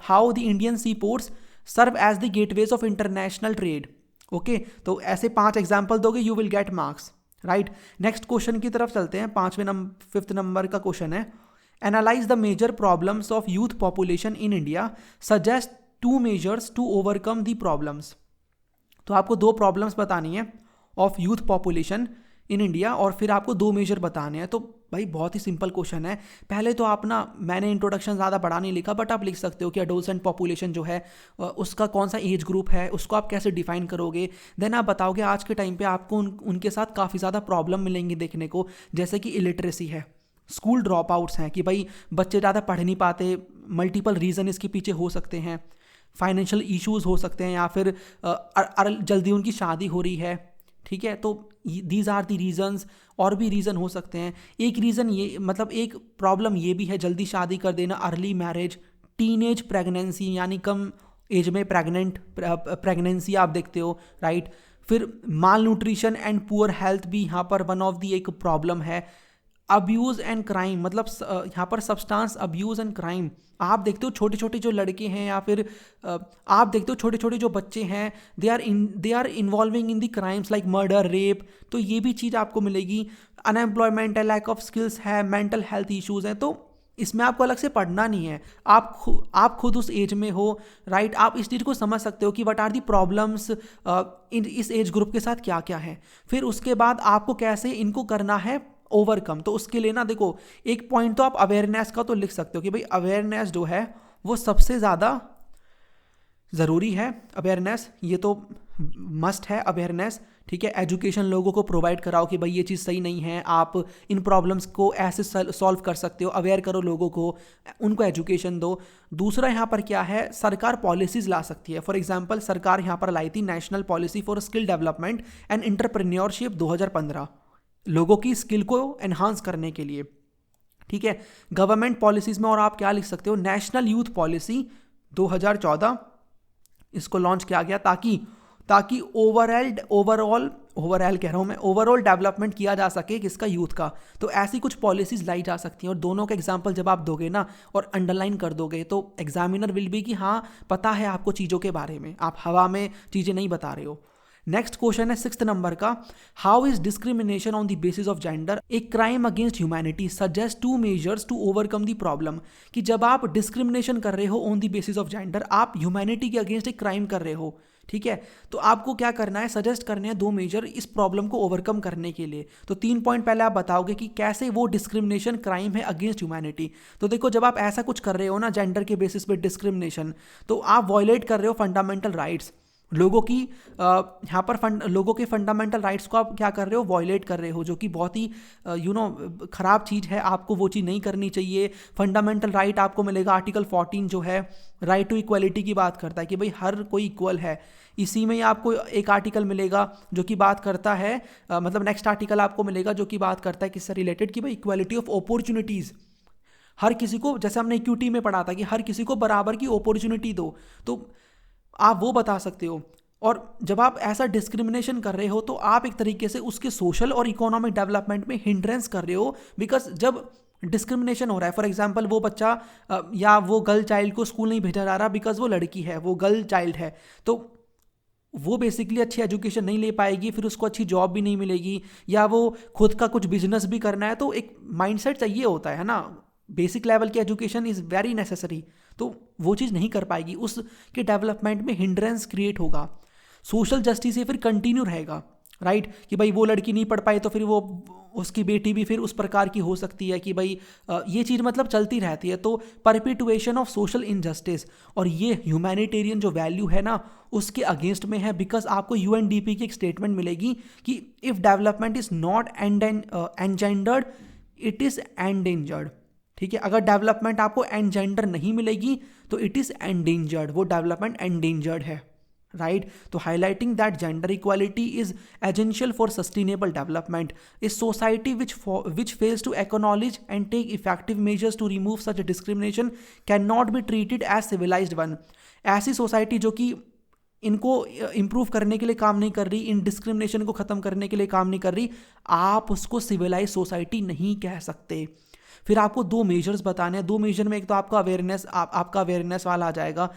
how the Indian sea ports serve as the gateways of international trade, okay. तो ऐसे 5 एग्जाम्पल दोगे, you will get marks, right. Next question की तरफ चलते हैं। 5th नंबर का क्वेश्चन है, analyse the major problems of youth population in India, suggest 2 measures to overcome the problems. तो आपको 2 प्रॉब्लम्स बतानी है of youth population in India, और फिर आपको 2 मेजर बताने हैं। तो भाई बहुत ही सिंपल क्वेश्चन है। पहले तो आप ना, मैंने इंट्रोडक्शन ज़्यादा बड़ा नहीं लिखा, बट आप लिख सकते हो कि एडोलसेंट पॉपुलेशन जो है उसका कौन सा एज ग्रुप है, उसको आप कैसे डिफाइन करोगे। देन आप बताओगे आज के टाइम पे आपको उनके साथ काफ़ी ज़्यादा प्रॉब्लम मिलेंगी देखने को, जैसे कि इलिटरेसी है, स्कूल ड्रॉप आउट्स हैं कि भाई बच्चे ज़्यादा पढ़ नहीं पाते, मल्टीपल रीज़न इसके पीछे हो सकते हैं, फाइनेंशियल इश्यूज़ हो सकते हैं, या फिर जल्दी उनकी शादी हो रही है, ठीक है। तो दीज आर दी रीजंस, और भी रीज़न हो सकते हैं। एक रीज़न ये, मतलब एक प्रॉब्लम ये भी है, जल्दी शादी कर देना, अर्ली मैरिज, टीनेज प्रेगनेंसी, यानी कम एज में प्रेगनेंसी आप देखते हो, राइट। फिर माल न्यूट्रिशन एंड पुअर हेल्थ भी यहाँ पर वन ऑफ दी एक प्रॉब्लम है। अब्यूज़ एंड क्राइम, मतलब यहाँ पर सब्सटेंस अब्यूज़ एंड क्राइम, आप देखते हो छोटे छोटे जो लड़के हैं, या फिर आप देखते हो छोटे छोटे जो बच्चे हैं, they are involving in the crimes like murder, rape, तो ये भी चीज़ आपको मिलेगी। अनएम्प्लॉयमेंट है, लैक ऑफ स्किल्स है, मेंटल हेल्थ इश्यूज़ हैं। तो इसमें आपको अलग से पढ़ना नहीं है, आप खुद उस एज में हो, राइट। आप इस चीज़ को समझ सकते हो कि व्हाट आर दी प्रॉब्लम्स इस एज ग्रुप के साथ क्या क्या है। फिर उसके बाद आपको कैसे इनको करना है ओवरकम। तो उसके लिए ना देखो, एक पॉइंट तो आप अवेयरनेस का तो लिख सकते हो कि भाई अवेयरनेस जो है वो सबसे ज़्यादा ज़रूरी है। अवेयरनेस ये तो मस्ट है, अवेयरनेस, ठीक है। एजुकेशन लोगों को प्रोवाइड कराओ कि भाई ये चीज़ सही नहीं है, आप इन प्रॉब्लम्स को ऐसे सॉल्व कर सकते हो, अवेयर करो लोगों को, उनको एजुकेशन दो। दूसरा यहाँ पर क्या है, सरकार पॉलिसीज़ ला सकती है। फॉर एग्जांपल सरकार यहाँ पर लाई थी national policy for skill development and entrepreneurship 2015, लोगों की स्किल को एनहांस करने के लिए। ठीक है, गवर्नमेंट पॉलिसीज में और आप क्या लिख सकते हो, नेशनल यूथ पॉलिसी 2014 इसको लॉन्च किया गया ताकि ओवरऑल कह रहा हूं मैं, ओवरऑल डेवलपमेंट किया जा सके किसका, यूथ का। तो ऐसी कुछ पॉलिसीज लाई जा सकती हैं और दोनों का एग्जांपल जब आप दोगे ना और अंडरलाइन कर दोगे तो एग्जामिनर विल बी कि हाँ पता है आपको चीज़ों के बारे में, आप हवा में चीज़ें नहीं बता रहे हो। नेक्स्ट क्वेश्चन है 6th नंबर का, how is discrimination on the basis of gender a crime against humanity, suggest 2 measures to overcome the problem. कि जब आप डिस्क्रिमिनेशन कर रहे हो on the basis of gender, आप ह्यूमैनिटी के अगेंस्ट एक क्राइम कर रहे हो। ठीक है, तो आपको क्या करना है, सजेस्ट करने हैं 2 मेजर इस प्रॉब्लम को ओवरकम करने के लिए। तो 3 पॉइंट पहले आप बताओगे कि कैसे वो डिस्क्रिमिनेशन क्राइम है अगेंस्ट ह्यूमैनिटी। तो देखो, जब आप ऐसा कुछ कर रहे हो ना जेंडर के बेसिस पे डिस्क्रिमिनेशन, तो आप वायलेट कर रहे हो फंडामेंटल राइट्स, लोगों की यहाँ पर लोगों के फंडामेंटल राइट्स को आप क्या कर रहे हो, वॉयलेट कर रहे हो, जो कि बहुत ही ख़राब चीज़ है। आपको वो चीज़ नहीं करनी चाहिए। फंडामेंटल राइट आपको मिलेगा आर्टिकल 14 जो है राइट टू इक्वलिटी की बात करता है कि भाई हर कोई इक्वल है। इसी में ही आपको एक आर्टिकल मिलेगा जो कि बात करता है मतलब नेक्स्ट आर्टिकल आपको मिलेगा जो कि बात करता है किससे रिलेटेड, कि भाई इक्वलिटी ऑफ अपॉर्चुनिटीज़, हर किसी को, जैसे हमने इक्विटी में पढ़ा था कि हर किसी को बराबर की अपॉर्चुनिटी दो, तो आप वो बता सकते हो। और जब आप ऐसा डिस्क्रिमिनेशन कर रहे हो तो आप एक तरीके से उसके सोशल और इकोनॉमिक डेवलपमेंट में हिंड्रेंस कर रहे हो। बिकॉज जब डिस्क्रिमिनेशन हो रहा है, फॉर एग्जांपल वो बच्चा या वो गर्ल चाइल्ड को स्कूल नहीं भेजा जा रहा बिकॉज वो लड़की है, वो गर्ल चाइल्ड है, तो वो बेसिकली अच्छी एजुकेशन नहीं ले पाएगी, फिर उसको अच्छी जॉब भी नहीं मिलेगी, या वो खुद का कुछ बिजनेस भी करना है, तो एक माइंडसेट चाहिए होता है ना। बेसिक लेवल की एजुकेशन इज़ वेरी नेसेसरी, तो वो चीज़ नहीं कर पाएगी, उसके डेवलपमेंट में हिंड्रेंस क्रिएट होगा। सोशल जस्टिस ये फिर कंटिन्यू रहेगा, राइट, कि भाई वो लड़की नहीं पढ़ पाई तो फिर वो उसकी बेटी भी फिर उस प्रकार की हो सकती है कि भाई ये चीज़ मतलब चलती रहती है। तो परपिटुएशन ऑफ सोशल इनजस्टिस, और ये ह्यूमैनिटेरियन जो वैल्यू है ना उसके अगेंस्ट में है। बिकॉज आपको यूएनडीपी की एक स्टेटमेंट मिलेगी कि if development is not engendered it is endangered. ठीक है, अगर डेवलपमेंट आपको एंजेंडर नहीं मिलेगी तो इट इज़ एंडेंजर्ड, वो डेवलपमेंट एंडेंजर्ड है, राइट। तो highlighting that gender equality is essential for sustainable development, a society which fails to acknowledge and take effective measures to remove such a discrimination cannot be treated as civilized one। ऐसी society जो कि इनको improve करने के लिए काम नहीं कर रही, इन डिस्क्रिमिनेशन को ख़त्म करने के लिए काम नहीं कर रही, आप उसको सिविलाइज सोसाइटी नहीं कह सकते। फिर आपको 2 मेजर्स बताने हैं। 2 मेजर में एक तो आपका अवेयरनेस, आपका अवेयरनेस वाला आ जाएगा,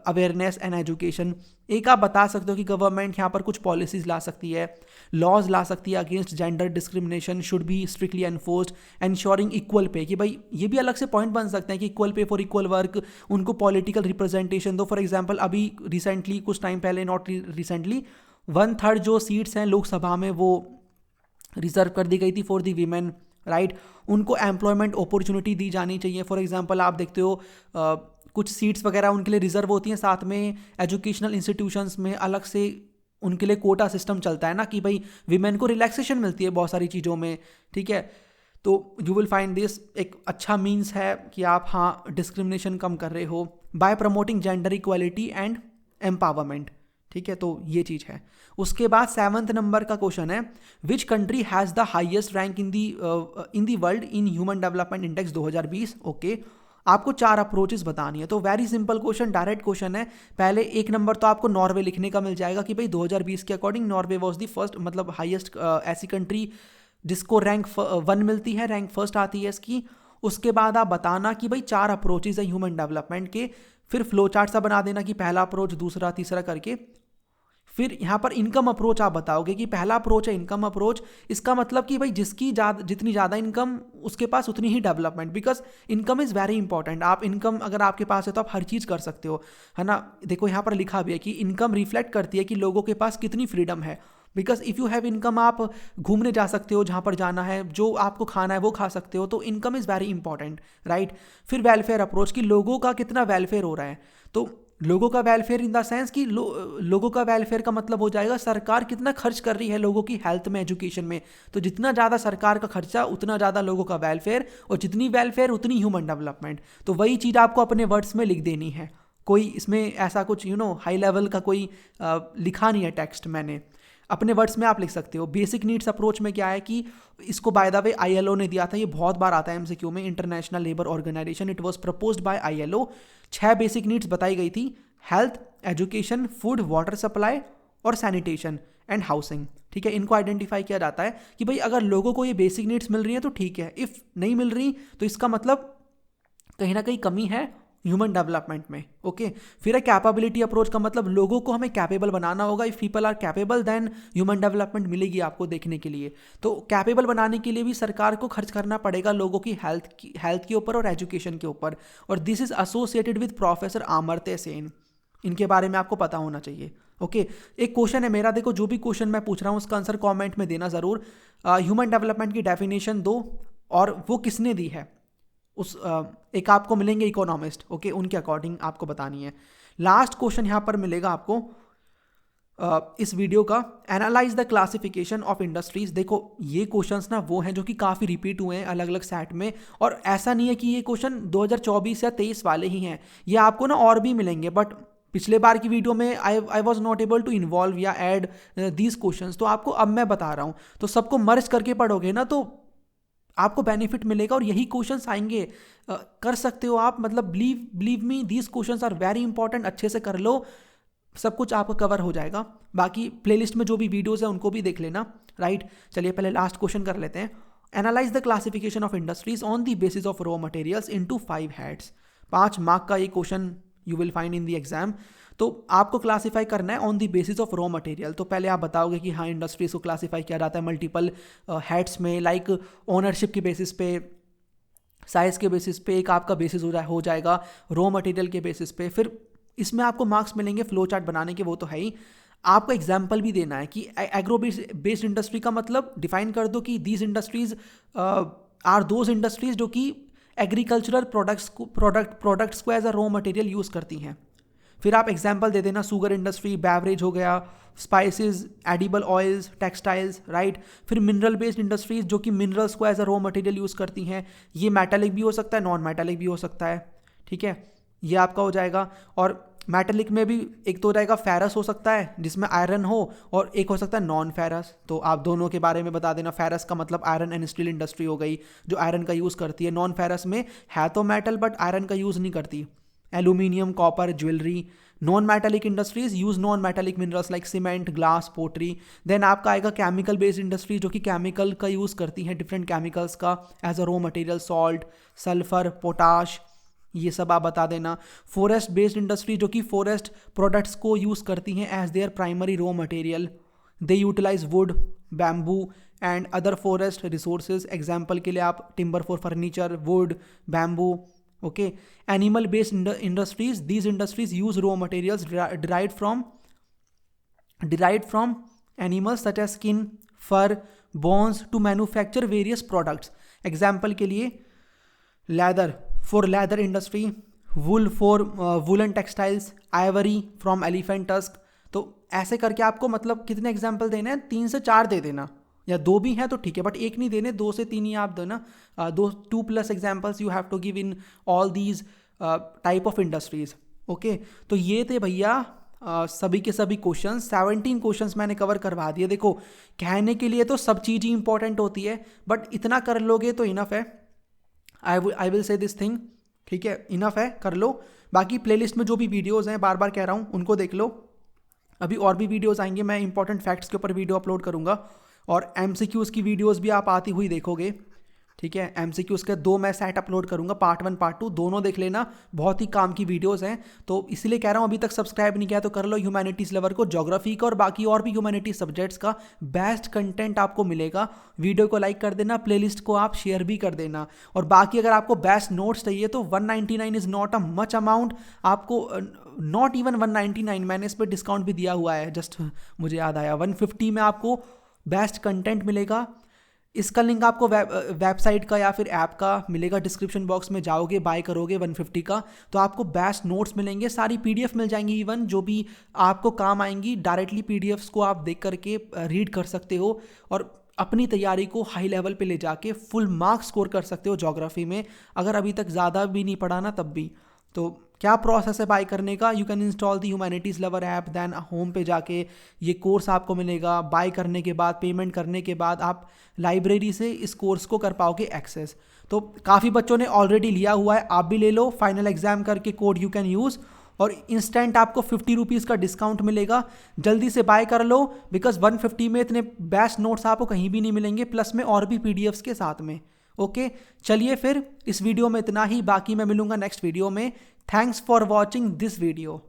अवेयरनेस एंड एजुकेशन। एक आप बता सकते हो कि गवर्नमेंट यहाँ पर कुछ पॉलिसीज ला सकती है, लॉज ला सकती है against gender discrimination should be strictly enforced, ensuring equal pay, कि भाई ये भी अलग से पॉइंट बन सकते हैं कि equal pay for equal work, उनको पॉलिटिकल रिप्रेजेंटेशन दो। फॉर एग्जाम्पल अभी रिसेंटली, कुछ टाइम पहले, नॉट रिसेंटली, 1/3 जो सीट्स हैं लोकसभा में वो रिजर्व कर दी गई थी फॉर दी वीमेन, राइट। उनको एम्प्लॉयमेंट अपॉर्चुनिटी दी जानी चाहिए। फॉर एग्जांपल आप देखते हो कुछ सीट्स वगैरह उनके लिए रिजर्व होती हैं, साथ में एजुकेशनल इंस्टीट्यूशंस में अलग से उनके लिए कोटा सिस्टम चलता है ना, कि भाई विमेन को रिलैक्सेशन मिलती है बहुत सारी चीज़ों में। ठीक है, तो यू विल फाइंड दिस एक अच्छा मीन्स है कि आप हाँ डिस्क्रिमिनेशन कम कर रहे हो bye promoting gender equality and empowerment. ठीक है, तो ये चीज़ है। उसके बाद 7th नंबर का क्वेश्चन है, which country has the highest rank in the world in human development index 2020। Okay, आपको 4 अप्रोचेस बतानी है। तो very simple question, direct question है। पहले 1 नंबर तो आपको नॉर्वे लिखने का मिल जाएगा कि भाई 2020 के according Norway was the first, मतलब हाईएस्ट ऐसी कंट्री जिसको रैंक 1 मिलती है, रैंक फर्स्ट आती है इसकी। उसके बाद आप बताना कि भाई 4 अप्रोचेज है ह्यूमन डेवलपमेंट के, फिर फ्लो चार्ट सा बना देना कि पहला अप्रोच, दूसरा, तीसरा करके। फिर यहाँ पर इनकम अप्रोच आप बताओगे कि पहला अप्रोच है इनकम अप्रोच। इसका मतलब कि भाई जितनी ज़्यादा इनकम उसके पास उतनी ही development, because income is very important. आप इनकम अगर आपके पास है तो आप हर चीज़ कर सकते हो, है ना। देखो यहाँ पर लिखा भी है कि इनकम रिफ्लेक्ट करती है कि लोगों के पास कितनी फ्रीडम है। Because if you have income, आप घूमने जा सकते हो, जहाँ पर जाना है, जो आपको खाना है वो खा सकते हो, तो income is very important, right. फिर वेलफेयर अप्रोच, कि लोगों का कितना वेलफेयर हो रहा है। तो लोगों का वेलफेयर इन द सेंस कि लोगों का वेलफेयर का मतलब हो जाएगा सरकार कितना खर्च कर रही है लोगों की हेल्थ में, एजुकेशन में। तो जितना ज़्यादा सरकार का खर्चा उतना ज़्यादा लोगों का वेलफेयर, और जितनी वेलफेयर उतनी ह्यूमन डेवलपमेंट। तो वही चीज़ आपको अपने वर्ड्स में लिख देनी है। कोई इसमें ऐसा कुछ हाई लेवल का कोई लिखा नहीं है टेक्स्ट मैंने। अपने वर्ड्स में आप लिख सकते हो। बेसिक नीड्स अप्रोच में क्या है कि इसको बाय द वे ILO ने दिया था, ये बहुत बार आता है MCQ में, international labour organisation, it was proposed by ILO। 6 basic needs बताई गई थी, health, education, food, water supply और सैनिटेशन एंड हाउसिंग। ठीक है, इनको आइडेंटिफाई किया जाता है कि भाई अगर लोगों को ये बेसिक नीड्स मिल रही है तो ठीक है, इफ नहीं मिल रही तो इसका मतलब कहीं ना कहीं कमी है ह्यूमन डेवलपमेंट में। ओके, फिर है कैपेबिलिटी अप्रोच का मतलब लोगों को हमें कैपेबल बनाना होगा। If people are capable then human development मिलेगी आपको देखने के लिए। तो कैपेबल बनाने के लिए भी सरकार को खर्च करना पड़ेगा लोगों की हेल्थ के ऊपर और एजुकेशन के ऊपर। और this is associated with professor Amartya Sen, इनके बारे में आपको पता होना चाहिए। ओके, एक क्वेश्चन है मेरा, देखो जो भी क्वेश्चन मैं पूछ रहा हूँ उसका आंसर कमेंट में देना ज़रूर। ह्यूमन डेवलपमेंट की डेफिनेशन दो और वो किसने दी है, उस एक आपको मिलेंगे इकोनॉमिस्ट, ओके, उनके अकॉर्डिंग आपको बतानी है। लास्ट क्वेश्चन यहाँ पर मिलेगा आपको इस वीडियो का, analyse the classification of industries. देखो ये क्वेश्चंस ना वो हैं जो कि काफ़ी रिपीट हुए हैं अलग अलग सेट में, और ऐसा नहीं है कि ये क्वेश्चन 2024 या 23 वाले ही हैं, ये आपको ना और भी मिलेंगे, बट पिछले बार की वीडियो में I was not able to involve या एड दीज क्वेश्चंस, तो आपको अब मैं बता रहा हूँ, तो सबको मर्ज करके पढ़ोगे ना तो आपको बेनिफिट मिलेगा और यही क्वेश्चंस आएंगे। कर सकते हो आप, मतलब believe me these questions are very important, अच्छे से कर लो, सब कुछ आपका कवर हो जाएगा। बाकी प्लेलिस्ट में जो भी वीडियोस हैं उनको भी देख लेना, राइट। चलिए पहले लास्ट क्वेश्चन कर लेते हैं। Analyse the classification of industries on the basis of raw materials into 5 heads. 5 mark का ये question you will find in the exam. तो आपको क्लासीफाई करना है on the basis of raw material. तो पहले आप बताओगे कि हाँ इंडस्ट्रीज को क्लासीफाई किया जाता है मल्टीपल हेड्स में, लाइक ओनरशिप के बेसिस पे, साइज के बेसिस पे एक आपका बेसिस हो जाएगा, रॉ मटेरियल के बेसिस पे। फिर इसमें आपको मार्क्स मिलेंगे फ्लो चार्ट बनाने के, वो तो है ही। आपको एग्जाम्पल भी देना है कि एग्रो बेस्ड इंडस्ट्री का मतलब डिफाइन कर दो कि these industries are those industries जो कि एग्रीकल्चरल प्रोडक्ट्स को as a raw material use करती हैं। फिर आप एग्जाम्पल दे देना, शुगर इंडस्ट्री, बेवरेज हो गया, spices, edible oils, textiles, right. फिर मिनरल बेस्ड इंडस्ट्रीज जो कि मिनरल्स को as a raw material use करती हैं, ये मेटालिक भी हो सकता है, नॉन मेटालिक भी हो सकता है, ठीक है, ये आपका हो जाएगा। और मेटालिक में भी एक तो हो जाएगा फेरस हो सकता है जिसमें आयरन हो, और एक हो सकता है नॉन फेरस। तो आप दोनों के बारे में बता देना। फेरस का मतलब आयरन एंड स्टील इंडस्ट्री हो गई जो आयरन का यूज़ करती है, नॉन फेरस में है तो मेटल बट आयरन का यूज़ नहीं करती, aluminium, copper, jewellery. Non metallic industries use non metallic minerals like cement, glass, pottery. Then आपका आएगा केमिकल बेस्ड इंडस्ट्री जो कि केमिकल का यूज़ करती है, डिफरेंट केमिकल्स का as a raw material, salt, sulphur, potash, ये सब आप बता देना। फॉरेस्ट बेस्ड इंडस्ट्री जो कि फॉरेस्ट प्रोडक्ट्स को यूज़ करती हैं as their primary raw material, they utilise wood, bamboo and other forest resources. Example के लिए आप timber for furniture, wood, bamboo, okay. Animal based industries, these industries use raw materials derived from animals such as skin, fur, bones to manufacture various products. Example के लिए leather for leather industry, wool for woolen textiles, ivory from elephant tusk. तो ऐसे करके आपको मतलब कितने example देने हैं, 3 से 4 दे देना, या 2 भी हैं तो ठीक है, बट एक नहीं देने, 2 से 3 ही आप देना। 2+ examples you have to give in all these type of industries. Okay, तो ये थे भैया सभी के सभी क्वेश्चंस। 17 क्वेश्चंस मैंने कवर करवा दिए। देखो कहने के लिए तो सब चीज़ ही इंपॉर्टेंट होती है, बट इतना कर लोगे तो इनफ है। I will say this thing, ठीक है, इनफ है, कर लो। बाकी प्लेलिस्ट में जो भी वीडियोज़ हैं, बार बार कह रहा हूँ, उनको देख लो। अभी और भी वीडियोज़ आएंगे, मैं इंपॉर्टेंट फैक्ट्स के ऊपर वीडियो अपलोड करूँगा, और MCQs की वीडियोस भी आप आती हुई देखोगे, ठीक है। MCQs के 2 मैं सेट अपलोड करूंगा, पार्ट 1 पार्ट 2 दोनों देख लेना, बहुत ही काम की वीडियोस हैं। तो इसलिए कह रहा हूं अभी तक सब्सक्राइब नहीं किया तो कर लो। ह्यूमैनिटीज़ लवर को ज्योग्राफी का और बाकी और भी ह्यूमैनिटीज सब्जेक्ट्स का बेस्ट कंटेंट आपको मिलेगा। वीडियो को लाइक कर देना, प्लेलिस्ट को आप शेयर भी कर देना। और बाकी अगर आपको बेस्ट नोट्स चाहिए तो 199 is not a much amount, आपको नॉट इवन 199, मैंने इस पर डिस्काउंट भी दिया हुआ है, जस्ट मुझे याद आया, 150 में आपको बेस्ट कंटेंट मिलेगा। इसका लिंक आपको वेबसाइट का या फिर ऐप का मिलेगा, डिस्क्रिप्शन बॉक्स में जाओगे, बाय करोगे 150 का, तो आपको बेस्ट नोट्स मिलेंगे, सारी PDF मिल जाएंगी, इवन जो भी आपको काम आएंगी डायरेक्टली PDFs को आप देख करके रीड कर सकते हो और अपनी तैयारी को हाई लेवल पे ले जाके फुल मार्क्स स्कोर कर सकते हो ज्योग्राफी में, अगर अभी तक ज़्यादा भी नहीं पढ़ा ना तब भी। तो क्या प्रोसेस है बाय करने का? You can install the humanities lover app, then home पे जाके ये कोर्स आपको मिलेगा। बाय करने के बाद, पेमेंट करने के बाद आप लाइब्रेरी से इस कोर्स को कर पाओगे एक्सेस। तो काफ़ी बच्चों ने ऑलरेडी लिया हुआ है, आप भी ले लो। फाइनल एग्जाम करके कोड यू कैन यूज़ और इंस्टेंट आपको 50 रुपीज़ का डिस्काउंट मिलेगा। जल्दी से बाय कर लो, बिकॉज 150 में इतने बेस्ट नोट्स आपको कहीं भी नहीं मिलेंगे, प्लस में और भी पीडीएफ्स के साथ में। ओके, चलिए फिर इस वीडियो में इतना ही, बाकी मैं मिलूंगा नेक्स्ट वीडियो में। Thanks for watching this video.